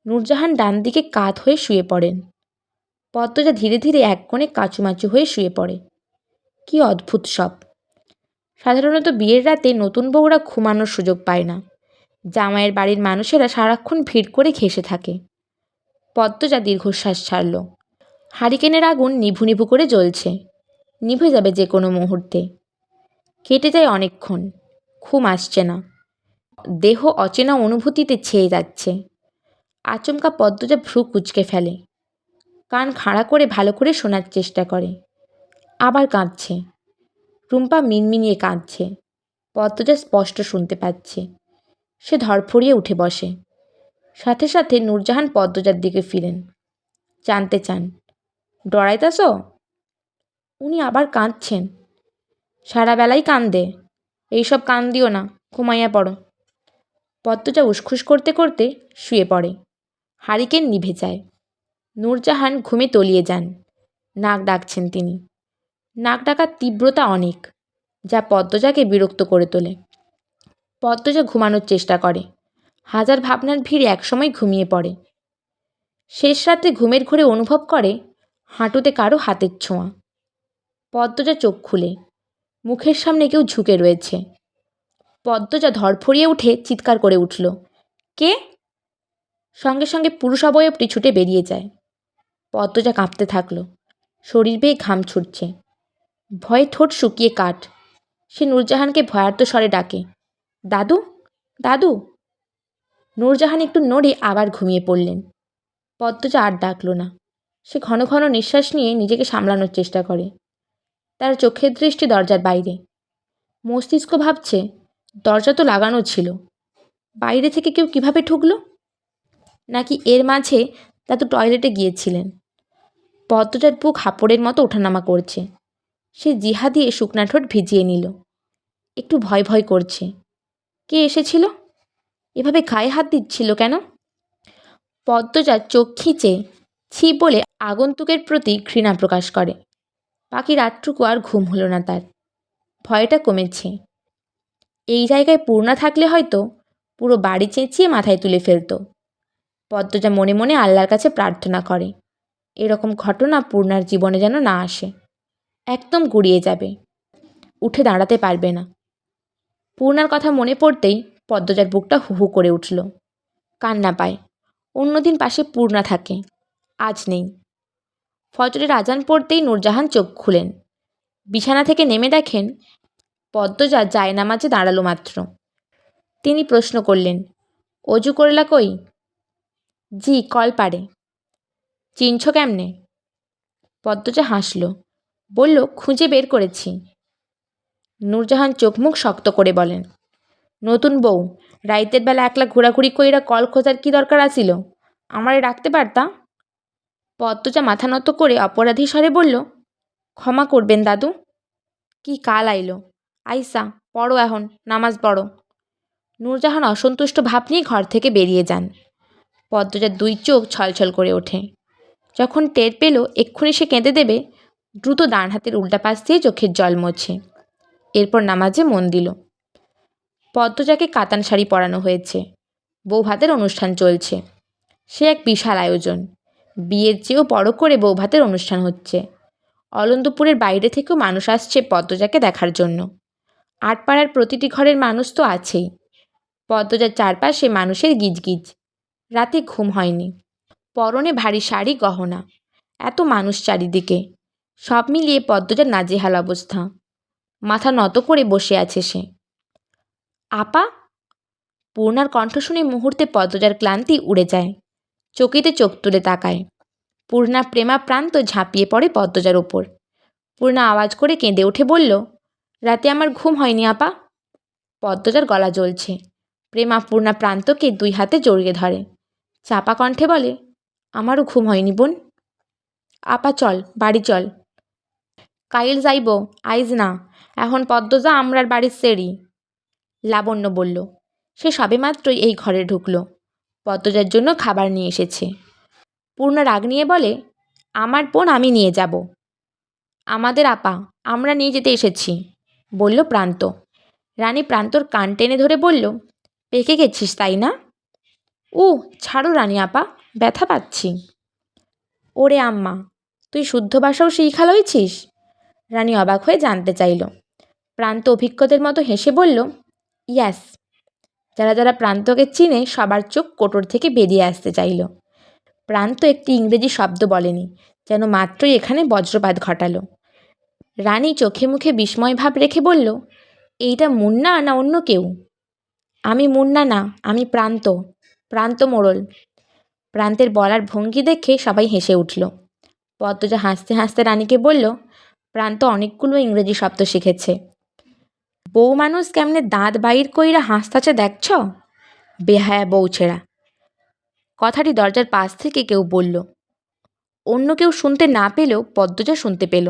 নূরজাহান ডান দিকে কাত হয়ে শুয়ে পড়েন। পদ্মজা ধীরে ধীরে এক কোণে কাচুমাচু হয়ে শুয়ে পড়ে। কি অদ্ভুত সব! সাধারণত বিয়ের রাতে নতুন বউরা ঘুমানোর সুযোগ পায় না। জামাইয়ের বাড়ির মানুষেরা সারাক্ষণ ভিড় করে ঘেঁষে থাকে। পদ্মজা দীর্ঘশ্বাস ছাড়ল। হারিকেনের আগুন নিভু নিভু করে জ্বলছে, নিভে যাবে যে কোনো মুহূর্তে। কেটে যায় অনেকক্ষণ, ঘুম আসছে না। দেহ অচেনা অনুভূতিতে ছেয়ে যাচ্ছে। আচমকা পদ্মজা ভ্রু কুঁচকে ফেলে। কান খাড়া করে ভালো করে শোনার চেষ্টা করে। আবার কাঁদছে। রুম্পা মিনমিনিয়ে কাঁদছে। পদ্মজা স্পষ্ট শুনতে পাচ্ছে। সে ধরফড়িয়ে উঠে বসে। সাথে সাথে নূরজাহান পদ্মজার দিকে ফিরেন। জানতে চান, ডরাইতাছ? উনি আবার কাঁদছেন। সারা বেলাই কান্দে। এইসব কান দিও না, ঘুমাইয়া পড়ো। পদ্মজা উসখুস করতে করতে শুয়ে পড়ে। হারিকেন নিভে যায়। নূরজাহান ঘুমে তলিয়ে যান। নাক ডাকছেন তিনি। নাক ডাকার তীব্রতা অনেক, যা পদ্মজাকে বিরক্ত করে তোলে। পদ্মজা ঘুমানোর চেষ্টা করে। হাজার ভাবনার ভিড়ে একসময় ঘুমিয়ে পড়ে। শেষ রাতে ঘুমের ঘোরে অনুভব করে হাঁটুতে কারো হাতের ছোঁয়া। পদ্মজা চোখ খুলে। মুখের সামনে কেউ ঝুঁকে রয়েছে। পদ্মজা ধরফড়িয়ে উঠে চিৎকার করে উঠল, কে? সঙ্গে সঙ্গে পুরুষ অবয়বটি ছুটে বেরিয়ে যায়। পদ্মজা কাঁপতে থাকল। শরীর বেয়ে ঘাম ছুটছে। ভয়ে ঠোঁট শুকিয়ে কাঠ। সে নূরজাহানকে ভয়ার্ত স্বরে ডাকে, দাদু, দাদু। নূরজাহান একটু নড়ে আবার ঘুমিয়ে পড়লেন। পদ্মজা আর ডাকল না। সে ঘন ঘন নিঃশ্বাস নিয়ে নিজেকে সামলানোর চেষ্টা করে। তার চোখের দৃষ্টি দরজার বাইরে। মস্তিষ্ক ভাবছে, দরজা তো লাগানো ছিল, বাইরে থেকে কেউ কিভাবে ঢুকলো? নাকি এর মাঝে দাদু টয়লেটে গিয়েছিলেন? পদ্মজার বুক হাঁপড়ের মতো ওঠানামা করছে। সে জিহা দিয়ে শুকনা ঠোঁট ভিজিয়ে নিল। একটু ভয় ভয় করছে। কে এসেছিল? এভাবে গায়ে হাত দিচ্ছিল কেন? পদ্মজা চোখ খিঁচে ছি বলে আগন্তুকের প্রতি ঘৃণা প্রকাশ করে। বাকি রাতটুকু আর ঘুম হলো না তার। ভয়টা কমেছে। এই জায়গায় পূর্ণা থাকলে হয়তো পুরো বাড়ি চেঁচিয়ে মাথায় তুলে ফেলত। পদ্মজা মনে মনে আল্লাহর কাছে প্রার্থনা করে, এরকম ঘটনা পূর্ণার জীবনে যেন না আসে। একদম গুড়িয়ে যাবে, উঠে দাঁড়াতে পারবে না। পূর্ণার কথা মনে পড়তেই পদ্মজার বুকটা হু হু করে উঠল। কান্না পায়। অন্যদিন পাশে পূর্ণা থাকে, আজ নেই। ফজরের আজান পড়তেই নূরজাহান চোখ খুলেন। বিছানা থেকে নেমে দেখেন পদ্মজা জায়নামাজে দাঁড়ালো মাত্র। তিনি প্রশ্ন করলেন, অজু করলা কই? জি, কল পারে। চিনছ কেমনে? পদ্মজা হাসল, বলল, খুঁজে বের করেছি। নূরজাহান চোখ মুখ শক্ত করে বলেন, নতুন বউ, রাইতের বেলা একলা ঘোরাঘুরি কইরা কল খোঁজার কি দরকার আছিল? আমারে ডাকতে পারতা? পদ্মজা মাথা নত করে অপরাধী স্বরে বলল, ক্ষমা করবেন দাদু। কি কাল আইলো? আইসা, পড়ো এখন, নামাজ পড়ো। নূরজাহান অসন্তুষ্ট ভাব নিয়ে ঘর থেকে বেরিয়ে যান। পদ্মজার 2 চোখ ছলছল করে ওঠে। যখন টের পেল এক্ষুনি সে কেঁদে দেবে, দ্রুত ডান হাতের উল্টা পাশ দিয়ে চোখের জল মোছে। এরপর নামাজে মন দিল। পদ্মজাকে কাতান শাড়ি পরানো হয়েছে। বৌভাতের অনুষ্ঠান চলছে। সে এক বিশাল আয়োজন। বিয়ের চেয়েও বড় করে বৌভাতের অনুষ্ঠান হচ্ছে। অলন্দপুরের বাইরে থেকেও মানুষ আসছে পদ্মজাকে দেখার জন্য। আটপাড়ার প্রতিটি ঘরের মানুষ তো আছেই। পদ্মজার চারপাশে মানুষের গিজগিজ। রাতে ঘুম হয়নি। পরনে ভারী শাড়ি, গহনা, এত মানুষ চারিদিকে। সব মিলিয়ে পদ্মজার নাজেহাল অবস্থা। মাথা নত করে বসে আছে সে। আপা! পূর্ণার কণ্ঠ শুনে মুহূর্তে পদ্মজার ক্লান্তি উড়ে যায়। চকিতে চোখ তুলে তাকায়। পূর্ণা প্রেমাপ্রান্ত ঝাঁপিয়ে পড়ে পদ্মজার ওপর। পূর্ণা আওয়াজ করে কেঁদে উঠে বলল, রাতে আমার ঘুম হয়নি আপা। পদ্মজার গলা জ্বলছে। প্রেমা পূর্ণা প্রান্তকে 2 হাতে জড়িয়ে ধরে। চাপা কণ্ঠে বলে, আমারও ঘুম হয়নি বোন। আপা চল, বাড়ি চল। কাইল যাইব, আইজ না। এখন পদ্মজা আমরার বাড়ির সেরি। লাবণ্য বলল। সে সবেমাত্রই এই ঘরে ঢুকল। পদ্মজার জন্য খাবার নিয়ে এসেছে। পূর্ণা রাগ নিয়ে বলে, আমার বোন আমি নিয়ে যাব। আমাদের আপা, আমরা নিয়ে যেতে এসেছি, বলল প্রান্ত। রানী প্রান্তর কান টেনে ধরে বলল, পেকে গেছিস তাই না? ছাড়ো রানী আপা, ব্যথা পাচ্ছি। ওরে আম্মা, তুই শুদ্ধ ভাষাও শিখা লইছিস? রানী অবাক হয়ে জানতে চাইল। প্রান্ত অভিজ্ঞদের মতো হেসে বলল, ইয়াস। যারা যারা প্রান্তকে চিনে সবার চোখ কোটর থেকে বেরিয়ে আসতে চাইল। প্রান্ত একটি ইংরেজি শব্দ বলেনি, যেন মাত্রই এখানে বজ্রপাত ঘটালো। রানী চোখে মুখে বিস্ময় ভাব রেখে বলল, এইটা মুন্না না অন্য কেউ? আমি মুন্না না, আমি প্রান্ত, প্রান্ত মোড়ল। প্রান্তের বলার ভঙ্গি দেখে সবাই হেসে উঠল। পদ্মজা হাসতে হাসতে রানীকে বলল, প্রান্ত অনেকগুলো ইংরেজি শব্দ শিখেছে। বউ মানুষ কেমনে দাঁত বাইর কইরা হাসতাছে দেখছ? বেহায়া বউ ছেঁড়া। কথাটি দরজার পাশ থেকে কেউ বলল। অন্য কেউ শুনতে না পেলেও পদ্মজা শুনতে পেল।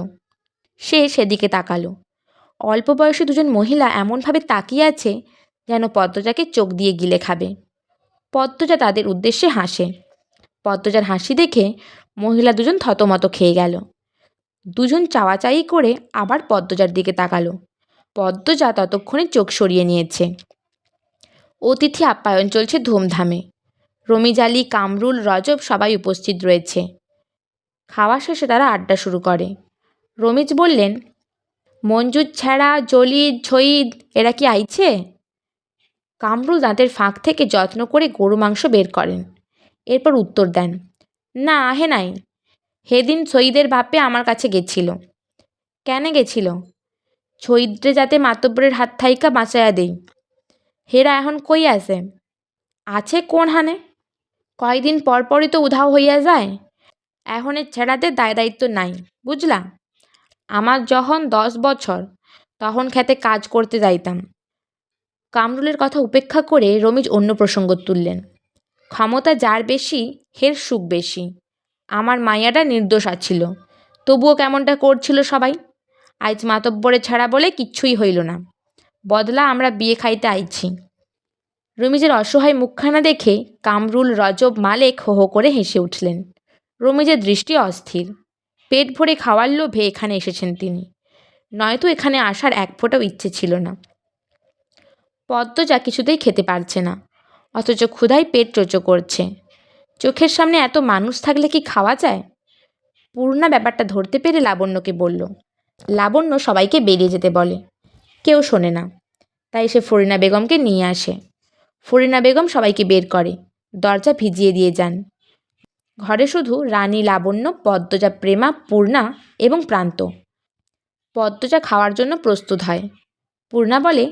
সে সেদিকে তাকালো। অল্প বয়সী 2 জন মহিলা এমনভাবে তাকিয়ে আছে যেন পদ্মজাকে চোখ দিয়ে গিলে খাবে। পদ্মজা তাদের উদ্দেশ্যে হাসে। পদ্মজার হাসি দেখে মহিলা 2 জন থতমত খেয়ে গেল। 2 জন চাওয়াচাই করে আবার পদ্মজার দিকে তাকালো। পদ্মজা ততক্ষণে চোখ সরিয়ে নিয়েছে। অতিথি আপ্যায়ন চলছে ধুমধামে। রমিজ আলী, কামরুল, রজব সবাই উপস্থিত রয়েছে। খাওয়া শেষে তারা আড্ডা শুরু করে। রমিজ বললেন, মঞ্জুর ছেঁড়া, জলিদ, ছঈদ এরা কি আইছে? কামরুল দাঁতের ফাঁক থেকে যত্ন করে গরু মাংস বের করেন। এরপর উত্তর দেন, না আহে নাই। সেদিন ছঈদের বাপে আমার কাছে গেছিল। কেন গেছিল? ছঈদরে যাতে মাতব্বরের হাত থাইকা বাঁচাইয়া দেই। হেরা এখন কই আছে? আছে কোন হানে? কয়দিন পরপরই তো উধাও হইয়া যায়। এখন এর ছেড়াতে দায় দায়িত্ব নাই, বুঝলা? আমার যখন 10 বছর তখন খেতে কাজ করতে যাইতাম। কামরুলের কথা উপেক্ষা করে রমিজ অন্য প্রসঙ্গ তুললেন। ক্ষমতা যার বেশি হের সুখ বেশি। আমার মাইয়াটা নির্দোষ আছিল, তবুও কেমনটা করছিল সবাই। আজ মাতব্বরে ছাড়া বলে কিচ্ছুই হইল না। বদলা আমরা বিয়ে খাইতে আইছি। রমিজের অসহায় মুখখানা দেখে কামরুল, রজব, মালেক হো হো করে হেসে উঠলেন। রমিজের দৃষ্টি অস্থির। পেট ভরে খাওয়ার লোভে এখানে এসেছেন তিনি, নয়তো এখানে আসার এক ফোঁটাও ইচ্ছে ছিল না। পদ্মজা কিছুতেই খেতে পারছে না, অথচ ক্ষুধায় পেট চোচো করছে। চোখের সামনে এত মানুষ থাকলে কি খাওয়া যায়? পূর্ণা ব্যাপারটা ধরতে পেরে লাবণ্যকে বলল। লাবণ্য সবাইকে বেরিয়ে যেতে বলে। কেউ শোনে না। তাই সে ফরিনা বেগমকে নিয়ে আসে। ফরিনা বেগম সবাইকে বের করে, দরজা ভিজিয়ে দিয়ে যান। ঘরে শুধু রানী, লাবণ্য, পদ্মজা, প্রেমা, পূর্ণা এবং প্রান্ত। পদ্মজা খাওয়ার জন্য প্রস্তুত হয়। পূর্ণা বলে,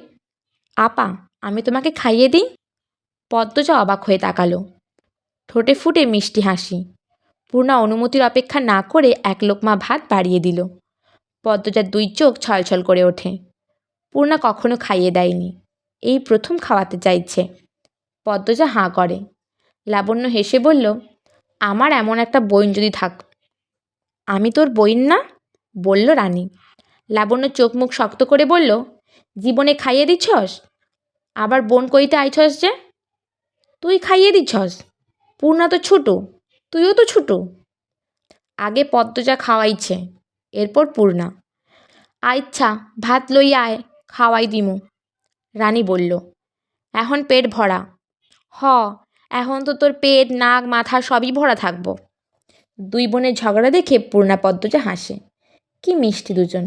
আপা আমি তোমাকে খাইয়ে দিই? পদ্মজা অবাক হয়ে তাকালো। ঠোঁটে ফুটে মিষ্টি হাসি। পূর্ণা অনুমতির অপেক্ষা না করে 1 লোকমা ভাত বাড়িয়ে দিল। পদ্মজার 2 চোখ ছলছল করে ওঠে। পূর্ণা কখনো খাইয়ে দেয়নি, এই প্রথম খাওয়াতে চাইছে। পদ্মজা হাঁ করে। লাবণ্য হেসে বলল, আমার এমন একটা বইন যদি থাক। আমি তোর বইন না? বলল রানী। লাবণ্য চোখ মুখ শক্ত করে বলল, জীবনে খাইয়ে দিচ্ছস, আবার বোন কইতে আইছস যে? তুই খাইয়ে দিচ্ছস? পূর্ণা তো ছোট, তুইও তো ছোট। আগে পদ্মজা খাওয়াইছে, এরপর পূর্ণা। আচ্ছা ভাত লইয়া আয়, খাওয়াই দিমু, রানী বলল। এখন পেট ভরা। হ, এখন তো তোর পেট নাক মাথা সবই ভরা থাকবো। দুই বোনের ঝগড়া দেখে পূর্ণা পদ্মজা হাসে। কি মিষ্টি দুজন,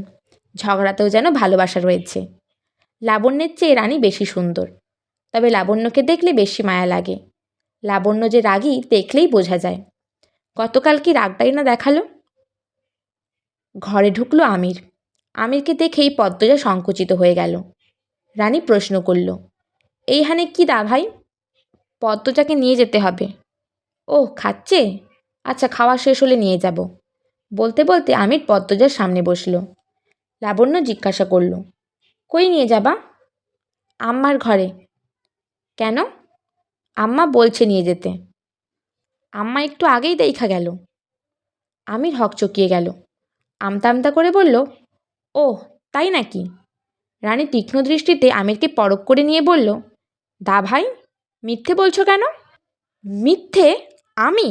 ঝগড়াতেও যেন ভালোবাসা রয়েছে। লাবণ্যের চেয়ে রানী বেশি সুন্দর, তবে লাবণ্যকে দেখলে বেশি মায়া লাগে। লাবণ্য যে রাগী দেখলেই বোঝা যায়। গতকাল কি রাগটাই না দেখালো। ঘরে ঢুকলো আমির। আমিরকে দেখেই পদ্মজা সংকুচিত হয়ে গেল। রানী প্রশ্ন করল, এইখানে কি দা ভাই? পদ্মজাকে নিয়ে যেতে হবে। ওহ, খাচ্ছে? আচ্ছা, খাওয়া শেষ হলে নিয়ে যাব। বলতে বলতে আমির পদ্মজার সামনে বসল। লাবণ্য জিজ্ঞাসা করল, কই নিয়ে যাবা? আম্মার ঘরে। কেন? আম্মা বলছে নিয়ে যেতে। আম্মা একটু আগেই দেখা গেল। আমির হকচকিয়ে গেল। আমতা আমতা করে বলল, ওহ, তাই নাকি? রানী তীক্ষ্ণ দৃষ্টিতে আমিরকে পরখ করে নিয়ে বলল, দা ভাই, মিথ্যে বলছো কেন? মিথ্যে? আমি?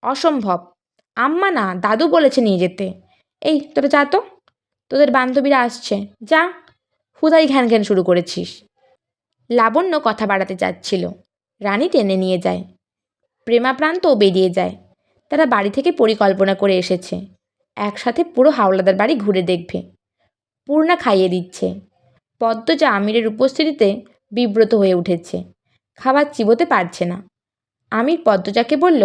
অসম্ভব। আম্মা না, দাদু বলেছে নিয়ে যেতে। এই তোরা যা তো, তোদের বান্ধবীরা আসছে, যা। হুদাই ঘ্যান ঘ্যান শুরু করেছিস। লাবণ্য কথা বাড়াতে যাচ্ছিল, রানী টেনে নিয়ে যায়। প্রেমাপ্রান্তও বেরিয়ে যায়। তারা বাড়ি থেকে পরিকল্পনা করে এসেছে, একসাথে পুরো হাওলাদার বাড়ি ঘুরে দেখবে। পূর্ণা খাইয়ে দিচ্ছে। পদ্মজা আমিরের উপস্থিতিতে বিব্রত হয়ে উঠেছে, খাবার চিবোতে পারছে না। আমির পদ্মজাকে বলল,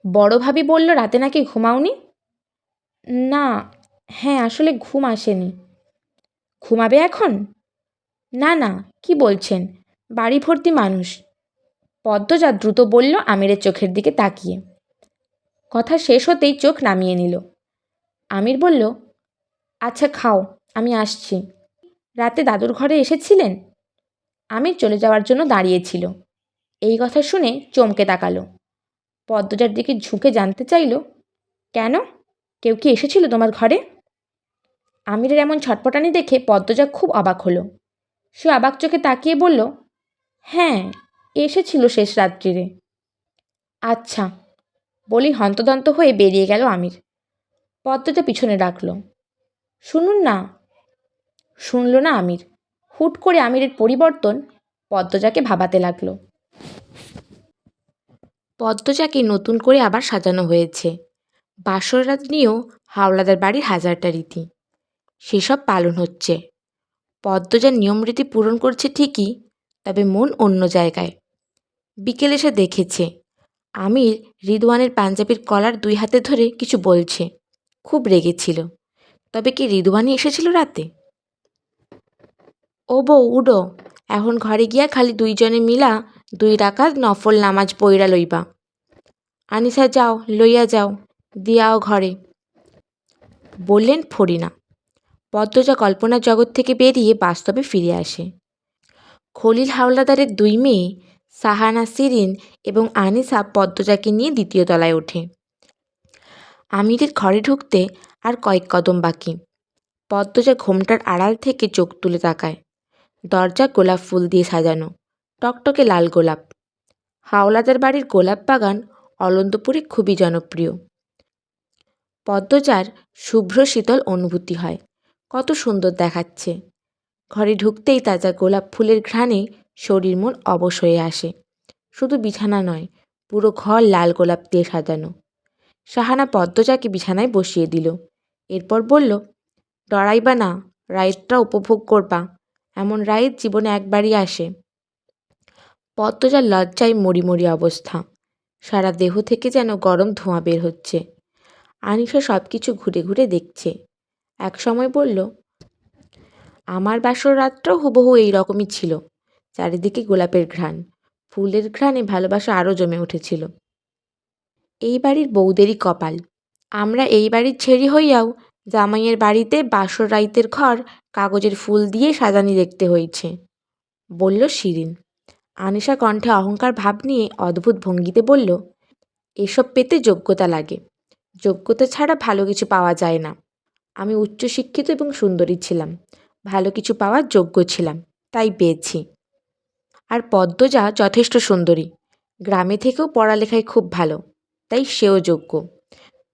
বড় ভাবি বলল রাতে নাকি ঘুমাওনি? না, হ্যাঁ, আসলে ঘুম আসেনি। ঘুমাবে এখন? না না, কি বলছেন, বাড়ি ভর্তি মানুষ। পদ্মজা দ্রুত বলল আমিরের চোখের দিকে তাকিয়ে। কথা শেষ হতেই চোখ নামিয়ে নিল। আমির বলল, আচ্ছা খাও, আমি আসছি। রাতে দাদুর ঘরে এসেছিলেন? আমির চলে যাওয়ার জন্য দাঁড়িয়েছিল। এই কথা শুনে চমকে তাকালো। পদ্মজার দিকে ঝুঁকে জানতে চাইল, কেন? কেউ কি এসেছিল তোমার ঘরে? আমিরের এমন ছটপটানি দেখে পদ্মজা খুব অবাক হলো। সে অবাক চোখে তাকিয়ে বলল, হ্যাঁ, এসেছিল শেষ রাত্রিরে। আচ্ছা, বলি হন্তদন্ত হয়ে বেরিয়ে গেল আমির। পদ্মজা পিছনে ডাকল, শুনুন না। শুনল না আমির। হুট করে আমিরের পরিবর্তন পদ্মজাকে ভাবাতে লাগলো। পদ্মজাকে নতুন করে আবার সাজানো হয়েছে। বাসর রাত নিয়েও হাওলাদার বাড়ির হাজারটা রীতি, সেসব পালন হচ্ছে। পদ্মজা নিয়মরীতি পূরণ করছে ঠিকই, তবে মন অন্য জায়গায়। বিকেল এসে দেখেছে আমির রিদওয়ানের পাঞ্জাবির কলার দুই হাতে ধরে কিছু বলছে। খুব রেগেছিল। তবে কি রিদওয়ানই এসেছিল রাতে? ও বউ উডো, এখন ঘরে গিয়া খালি দুইজনে মিলা 2 রাকাত নফল নামাজ পইরা লইবা। আনিসা যাও, লইয়া যাও, দিয়াও ঘরে, বললেন ফরিনা। পদ্মজা কল্পনার জগৎ থেকে বেরিয়ে বাস্তবে ফিরে আসে। খলিল হাওলাদারের 2 মেয়ে সাহানা শিরিন এবং আনিসা পদ্মজাকে নিয়ে 2য় তলায় ওঠে। আমিরের ঘরে ঢুকতে আর কয়েক কদম বাকি। পদ্মজা ঘোমটার আড়াল থেকে চোখ তুলে তাকায়। দরজা গোলাপ ফুল দিয়ে সাজানো, টকটকে লাল গোলাপ। হাওলাদার বাড়ির গোলাপ বাগান অলন্তপুরে খুবই জনপ্রিয়। পদ্মজার শুভ্র শীতল অনুভূতি হয়, কত সুন্দর দেখাচ্ছে। ঘরে ঢুকতেই তাজা গোলাপ ফুলের ঘ্রাণে শরীর মন অবশ হয়ে আসে। শুধু বিছানা নয়, পুরো ঘর লাল গোলাপ দিয়ে সাজানো। সাহানা পদ্মজাকে বিছানায় বসিয়ে দিল। এরপর বলল, ডরাইবা না, রাইতটা উপভোগ করবা। এমন রাইত জীবনে একবারই আসে। পদ্মজার লজ্জায় মরিমরি অবস্থা। সারা দেহ থেকে যেন গরম ধোঁয়া বের হচ্ছে। আনিশা সব কিছু ঘুরে ঘুরে দেখছে। এক সময় বলল, আমার বাসর রাতটাও হুবহু এই রকমই ছিল। চারিদিকে গোলাপের ঘ্রাণ, ফুলের ঘ্রাণে ভালোবাসা আরও জমে উঠেছিল। এই বাড়ির বউদেরই কপাল। আমরা এই বাড়ির ছেড়ি হইয়াও জামাইয়ের বাড়িতে বাসর রাইতের ঘর কাগজের ফুল দিয়ে সাজানি দেখতে হয়েছে, বলল শিরিন। আনিশা কণ্ঠে অহংকার ভাব নিয়ে অদ্ভুত ভঙ্গিতে বলল, এসব পেতে যোগ্যতা লাগে। যোগ্যতা ছাড়া ভালো কিছু পাওয়া যায় না। আমি উচ্চশিক্ষিত এবং সুন্দরী ছিলাম, ভালো কিছু পাওয়ার যোগ্য ছিলাম, তাই পেয়েছি। আর পদ্মজা যথেষ্ট সুন্দরী, গ্রামে থেকেও পড়ালেখায় খুব ভালো, তাই সেও যোগ্য।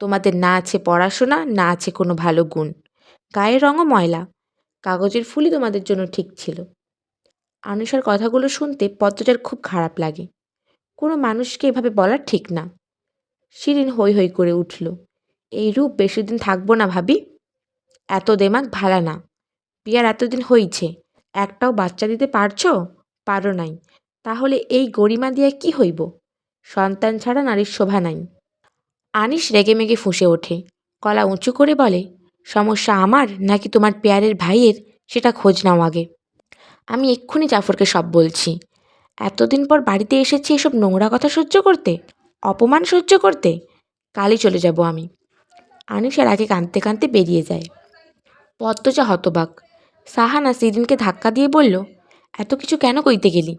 তোমাদের না আছে পড়াশোনা, না আছে কোনো ভালো গুণ, গায়ের রঙও ময়লা, কাগজের ফুলই তোমাদের জন্য ঠিক ছিল। আনুষার কথাগুলো শুনতে পদ্মজার খুব খারাপ লাগে। কোনো মানুষকে এভাবে বলা ঠিক না। শিরিন হৈ হৈ করে উঠল। এই রূপ বেশিদিন থাকবো না ভাবি। এত দেমাক ভালা না। বিয়ার এতদিন হইছে, একটাও বাচ্চা দিতে পারছো? পারো নাই। তাহলে এই গরিমা দিয়া কি হইব? সন্তান ছাড়া নারীর শোভা নাই। আনিস রেগেমেগে ফুঁসে ওঠে, গলা উঁচু করে বলে, সমস্যা আমার নাকি তোমার পেয়ারের ভাইয়ের, সেটা খোঁজ নাও আগে। আমি এক্ষুনি জাফরকে সব বলছি। এতদিন পর বাড়িতে এসেছি এসব নোংরা কথা সহ্য করতে, অপমান সহ্য করতে? কালই চলে যাব আমি। আনিসের আগে কাঁদতে কাঁদতে বেরিয়ে যায়। পদ্মজা হতবাক। সাহানা সিরিনকে ধাক্কা দিয়ে বলল, এত কিছু কেন কইতে গেলি?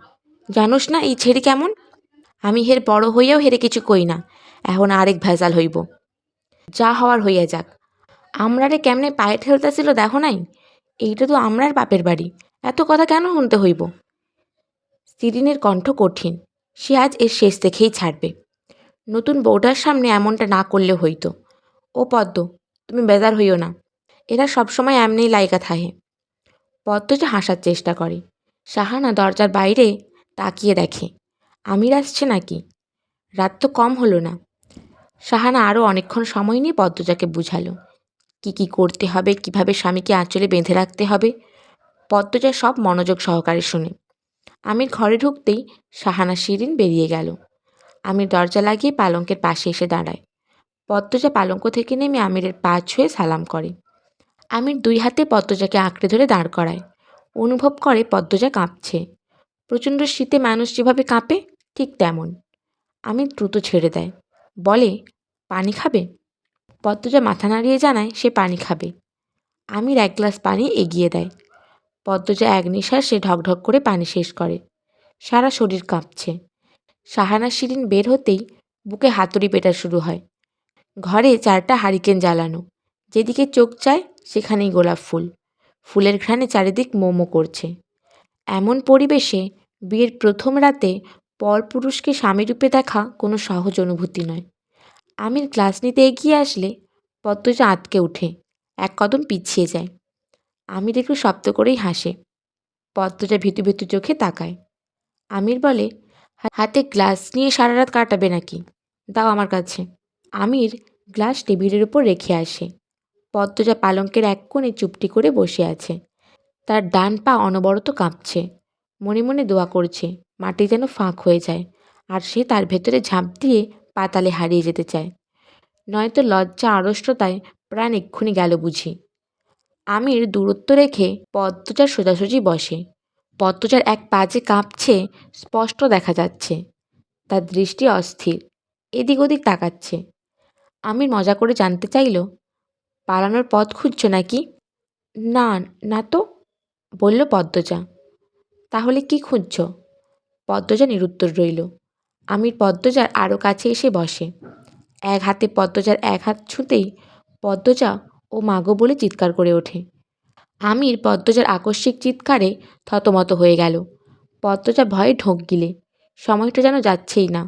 জানোস না এই ছেড়ে কেমন? আমি হের বড় হইয়াও হেরে কিছু কই না। এখন আরেক ভেজাল হইব। যা হওয়ার হইয়া যাক। আমরারে কেমনে পায়ে ঠেলতেছিল দেখো নাই? এইটা তো আমরার বাপের বাড়ি, এত কথা কেন শুনতে হইব? সিরিনের কণ্ঠ কঠিন। সে আজ এর শেষ দেখেই ছাড়বে। নতুন বউটার সামনে এমনটা না করলে হইতো। ও পদ্ম, তুমি বেজার হইও না। এরা সবসময় এমনিই লাইকা থাহে। পদ্মজা হাসার চেষ্টা করে। সাহানা দরজার বাইরে তাকিয়ে দেখে, আমির আসছে নাকি? রাত তো কম হলো না। সাহানা আরও অনেকক্ষণ সময় নিয়ে পদ্মজাকে বুঝালো কি করতে হবে, কিভাবে স্বামীকে আঁচলে বেঁধে রাখতে হবে। পদ্মজা সব মনোযোগ সহকারে শুনে। আমির ঘরে ঢুকতেই সাহানা শিরিন বেরিয়ে গেল। আমির দরজা লাগিয়ে পালঙ্কের পাশে এসে দাঁড়ায়। পদ্মজা পালঙ্ক থেকে নেমে আমিরের পা ছুঁয়ে সালাম করে। আমির দুই হাতে পদ্মজাকে আঁকড়ে ধরে দাঁড় করায়। অনুভব করে পদ্মজা কাঁপছে। প্রচণ্ড শীতে মানুষ যেভাবে কাঁপে ঠিক তেমন। আমির দ্রুত ছেড়ে দেয়, বলে, পানি খাবে? পদ্মজা মাথা নাড়িয়ে জানায় সে পানি খাবে। আমির এক গ্লাস পানি এগিয়ে দেয়। পদ্মজা এক নিঃশ্বাসে ঢকঢক করে পানি শেষ করে। সারা শরীর কাঁপছে। সাহানা শিরিন বের হতেই বুকে হাতুড়ি পেটা শুরু হয়। ঘরে 4টা হারিকেন জ্বালানো। যেদিকে চোখ চায় সেখানেই গোলাপ ফুল। ফুলের ঘ্রাণে চারিদিক মোমো করছে। এমন পরিবেশে বিয়ের প্রথম রাতে পরপুরুষকে স্বামীরূপে দেখা কোনো সহজ অনুভূতি নয়। আমির গ্লাস নিতে এগিয়ে আসলে পদ্মজা আঁতকে উঠে এক কদম পিছিয়ে যায়। আমির একটু শব্দ করেই হাসে। পদ্মজা ভীতু ভীতু চোখে তাকায়। আমির বলে, হাতে গ্লাস নিয়ে সারা রাত কাটাবে নাকি? দাও আমার কাছে। আমির গ্লাস টেবিলের উপর রেখে আসে। পদ্মজা পালঙ্কের এক কোণে চুপটি করে বসে আছে। তার ডান পা অনবরত কাঁপছে। মনে মনে দোয়া করছে মাটি যেন ফাঁক হয়ে যায় আর সে তার ভেতরে ঝাঁপ দিয়ে পাতালে হারিয়ে যেতে চায়। নয়তো লজ্জা আড়ষ্টতায় প্রাণ এক্ষুনি গেল বুঝি। আমির দূরত্ব রেখে পদ্মজার সোজাসুজি বসে। পদ্মজার এক পা যে কাঁপছে স্পষ্ট দেখা যাচ্ছে। তার দৃষ্টি অস্থির, এদিক ওদিক তাকাচ্ছে। আমির মজা করে জানতে চাইল, পালানোর পথ খুঁজছ নাকি? না, না তো, বলল পদ্মজা। তাহলে কি খুঁজছ? পদ্মজা নিরুত্তর রইল। আমির পদ্মজার আরও কাছে এসে বসে। এক হাতে পদ্মজার এক হাত ছুঁতেই পদ্মজা ও মাগো বলে চিৎকার করে ওঠে। আমির পদ্মজার আকস্মিক চিৎকারে থতমত হয়ে গেল। পদ্মজা ভয়ে ঢোক গিলে। সময়টা যেন যাচ্ছেই না।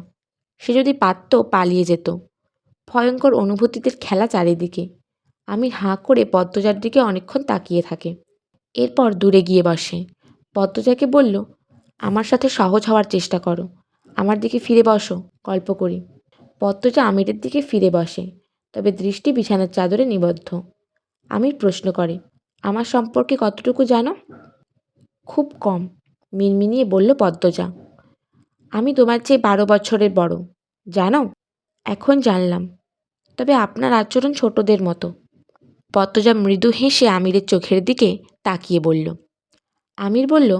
সে যদি পারত পালিয়ে যেত। ভয়ঙ্কর অনুভূতিদের খেলা চারিদিকে। আমির হাঁ করে পদ্মজার দিকে অনেকক্ষণ তাকিয়ে থাকে। এরপর দূরে গিয়ে বসে। পদ্মজাকে বলল, আমার সাথে সহজ হওয়ার চেষ্টা করো। আমার দিকে ফিরে বসো, গল্প করি। পদ্মজা আমিরের দিকে ফিরে বসে, তবে দৃষ্টি বিছানার চাদরে নিবদ্ধ। আমির প্রশ্ন করে, আমার সম্পর্কে কতটুকু জানো? খুব কম, মিনমিনিয়ে বলল পদ্মজা। আমি তোমার চেয়ে 12 বছরের বড়, জানো? এখন জানলাম। তবে আপনার আচরণ ছোটদের মতো। পদ্মজা মৃদু হেসে আমিরের চোখের দিকে তাকিয়ে বলল। আমির বলল,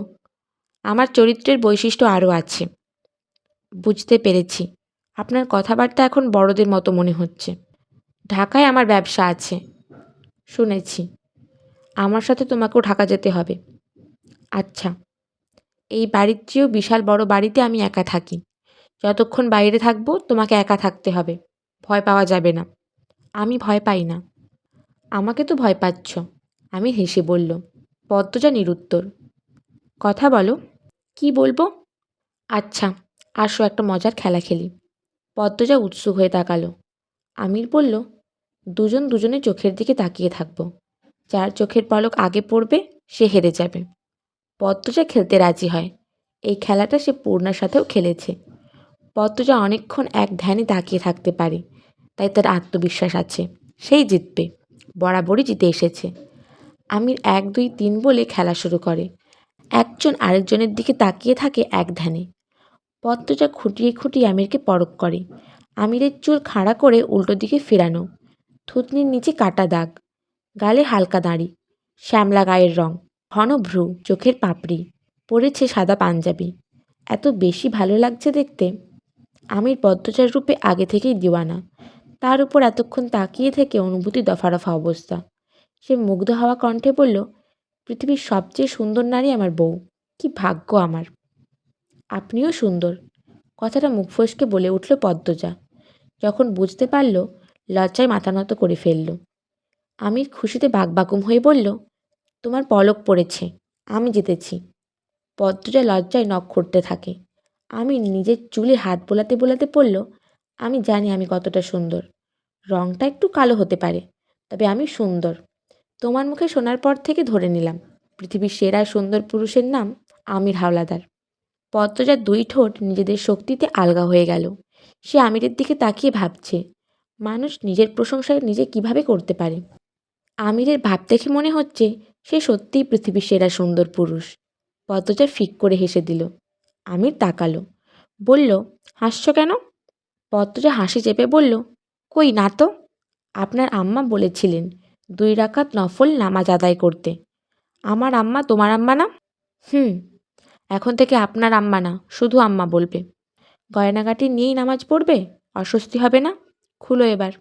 আমার চরিত্রের বৈশিষ্ট্য আরও আছে। বুঝতে পেরেছি। আপনার কথাবার্তা এখন বড়দের মতো মনে হচ্ছে। ঢাকায় আমার ব্যবসা আছে, শুনেছি। আমার সাথে তোমাকেও ঢাকা যেতে হবে। আচ্ছা। এই বাড়ির চেয়েও বিশাল বড় বাড়িতে আমি একা থাকি। যতক্ষণ বাইরে থাকবো তোমাকে একা থাকতে হবে। ভয় পাওয়া যাবে না। আমি ভয় পাই না। আমাকে তো ভয় পাচ্ছ, আমি হেসে বলল। পদ্মজা নিরুত্তর। কথা বলো। কি বলবো? আচ্ছা, আসো একটা মজার খেলা খেলি। পদ্মজা উৎসুক হয়ে তাকালো। আমির বলল, দুজন দুজনের চোখের দিকে তাকিয়ে থাকবো। যার চোখের পলক আগে পড়বে সে হেরে যাবে। পদ্মজা খেলতে রাজি হয়। এই খেলাটা সে পূর্ণার সাথেও খেলেছে। পদ্মজা অনেকক্ষণ এক ধ্যানে তাকিয়ে থাকতে পারে, তাই তার আত্মবিশ্বাস আছে সেই জিতবে, বরাবরই জিতে এসেছে। আমির 1 2 3 বলে খেলা শুরু করে। একজন আরেকজনের দিকে তাকিয়ে থাকে এক ধ্যানে। পদ্মজা খুঁটিয়ে খুঁটিয়ে আমিরকে পরখ করে। আমিরের চুল খাড়া করে উল্টো দিকে ফেরানো, থুতনির নিচে কাটা দাগ, গালে হালকা দাড়ি, শ্যামলা গায়ের রং, ঘন ভ্রু, চোখের পাপড়ি, পরেছে সাদা পাঞ্জাবি। এত বেশি ভালো লাগছে দেখতে। আমির পদ্মজার রূপে আগে থেকেই দিওয়ানা। তার উপর এতক্ষণ তাকিয়ে থেকে অনুভূতি দফা রফা অবস্থা। সে মুগ্ধ হওয়া কণ্ঠে বলল, পৃথিবীর সবচেয়ে সুন্দর নারী আমার বউ। কি ভাগ্য আমার। আপনিও সুন্দর, কথাটা মুখ ফসকে বলে উঠল পদ্মজা। যখন বুঝতে পারল, লজ্জায় মাথা নত করে ফেলল। আমির খুশিতে বাকবাকুম হয়ে বলল, তোমার পলক পড়েছে, আমি জিতেছি। পদ্মজা লজ্জায় নখ খুঁড়তে থাকে। আমির নিজের চুলে হাত বোলাতে বোলাতে বলল, আমি জানি আমি কতটা সুন্দর। রংটা একটু কালো হতে পারে, তবে আমি সুন্দর। তোমার মুখে শোনার পর থেকে ধরে নিলাম, পৃথিবীর সেরা সুন্দর পুরুষের নাম আমির হাওলাদার। পদ্মজার 2 ঠোঁট নিজেদের শক্তিতে আলগা হয়ে গেল। সে আমিরের দিকে তাকিয়ে ভাবছে, মানুষ নিজের প্রশংসায় নিজে কিভাবে করতে পারে। আমিরের ভাব দেখে মনে হচ্ছে সে সত্যিই পৃথিবীর সেরা সুন্দর পুরুষ। পদ্মজা ফিক করে হেসে দিল। আমির তাকালো, বলল, হাসছ কেন? পদ্মজা হাসি চেপে বলল, কই না তো। আপনার আম্মা বলেছিলেন 2 রাকাত নফল নামাজ আদায় করতে। আমার আম্মা তোমার আম্মা না? হুম। এখন থেকে আপনার আম্মা না, শুধু আম্মা বলবে। গয়নাগাটি নিয়েই নামাজ পড়বে? অস্বস্তি হবে না? খুলো এবার।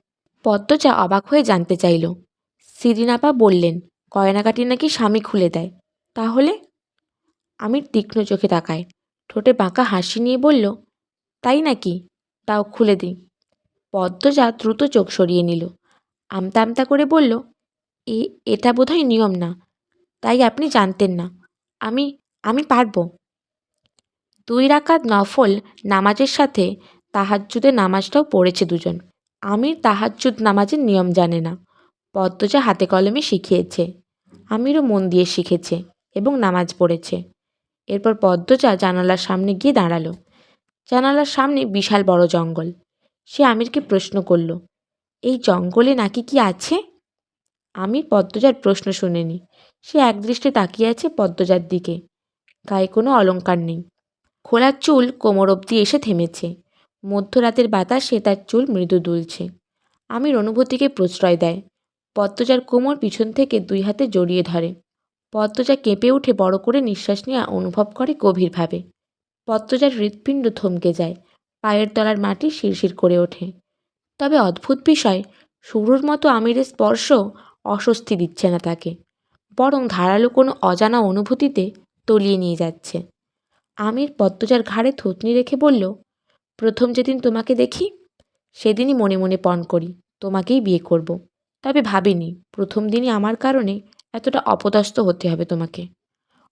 পদ্মজা অবাক হয়ে জানতে চাইল। সিরিনাপা বললেন, গয়নাগাটি নাকি স্বামী খুলে দেয়। তাহলে? আমির তীক্ষ্ণ চোখে তাকায়, ঠোঁটে বাঁকা হাসি নিয়ে বলল, তাই নাকি? তাও খুলে দিই। পদ্মজা দ্রুত চোখ সরিয়ে নিল। আমতা আমতা করে বলল, এটা বোধহয় নিয়ম না, তাই আপনি জানতেন না। আমি আমি পারবো। 2 রাকাত নফল নামাজের সাথে তাহাজ্জুদের নামাজটাও পড়েছে দুজন। আমির তাহাজ্জুদ নামাজের নিয়ম জানে না, পদ্মজা হাতে কলমে শিখিয়েছে। আমিরও মন দিয়ে শিখেছে এবং নামাজ পড়েছে। এরপর পদ্মজা জানালার সামনে গিয়ে দাঁড়ালো। জানালার সামনে বিশাল বড় জঙ্গল। সে আমিরকে প্রশ্ন করল, এই জঙ্গলে নাকি কি আছে? আমির পদ্মজার প্রশ্ন শুনেনি। সে একদৃষ্টে তাকিয়ে আছে পদ্মজার দিকে। গায়ে কোনো অলংকার নেই। খোলা চুল কোমর অবধি এসে থেমেছে। মধ্যরাতের বাতাসে তার চুল মৃদু দুলছে। আমির অনুভূতিকে প্রশ্রয় দেয়। পদ্মজার কোমর পিছন থেকে 2 হাতে জড়িয়ে ধরে। পদ্মজা কেঁপে উঠে বড় করে নিঃশ্বাস নেওয়া অনুভব করে গভীরভাবে। পদ্মজার হৃৎপিণ্ড থমকে যায়। পায়ের তলার মাটি শিরশির করে ওঠে। তবে অদ্ভুত বিষয়, শুরুর মতো আমিরের স্পর্শ অস্বস্তি দিচ্ছে না তাকে, বরং ধারালো কোনো অজানা অনুভূতিতে তলিয়ে নিয়ে যাচ্ছে। আমির পদ্মজার ঘাড়ে থুতনি রেখে বলল, প্রথম যেদিন তোমাকে দেখি সেদিনই মনে মনে পণ করি তোমাকেই বিয়ে করব। তবে ভাবিনি প্রথম দিনই আমার কারণে এতটা অপদস্থ হতে হবে তোমাকে।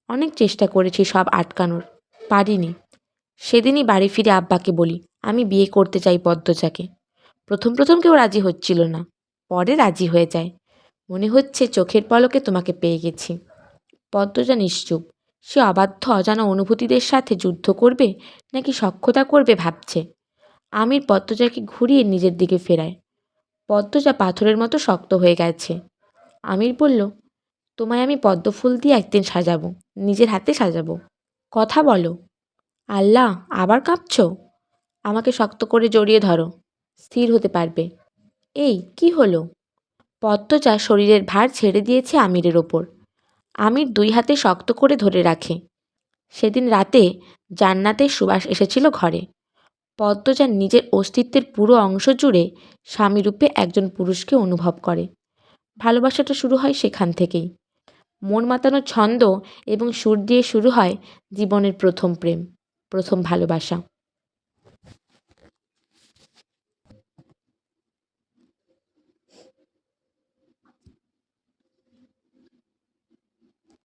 অনেক চেষ্টা করেছি সব আটকানোর, পারিনি। সেদিনই বাড়ি ফিরে আব্বাকে বলি আমি বিয়ে করতে চাই পদ্মজাকে। প্রথম প্রথম কেউ রাজি হচ্ছিল না, পরে রাজি হয়ে যায়। মনে হচ্ছে চোখের পলকে তোমাকে পেয়ে গেছি। পদ্মজা নিশ্চুপ। সে অবাধ্য অজানা অনুভূতিদের সাথে যুদ্ধ করবে নাকি সখ্যতা করবে ভাবছে। আমির পদ্মজাকে ঘুরিয়ে নিজের দিকে ফেরায়। পদ্মজা পাথরের মতো শক্ত হয়ে গেছে। আমির বলল, তোমায় আমি পদ্ম ফুল দিয়ে একদিন সাজাবো, নিজের হাতে সাজাবো। কথা বলো। আল্লাহ, আবার কাঁপছ? আমাকে শক্ত করে জড়িয়ে ধরো, স্থির হতে পারবে। এই কি হলো? পদ্মজা শরীরের ভার ছেড়ে দিয়েছে আমিরের ওপর। আমির 2 হাতে শক্ত করে ধরে রাখে। সেদিন রাতে জান্নাতের সুবাস এসেছিল ঘরে। পদ্মজা নিজের অস্তিত্বের পুরো অংশ জুড়ে স্বামীরূপে একজন পুরুষকে অনুভব করে। ভালোবাসাটা শুরু হয় সেখান থেকেই। মন মাতানো ছন্দ এবং সুর দিয়ে শুরু হয় জীবনের প্রথম প্রেম, প্রথম ভালোবাসা।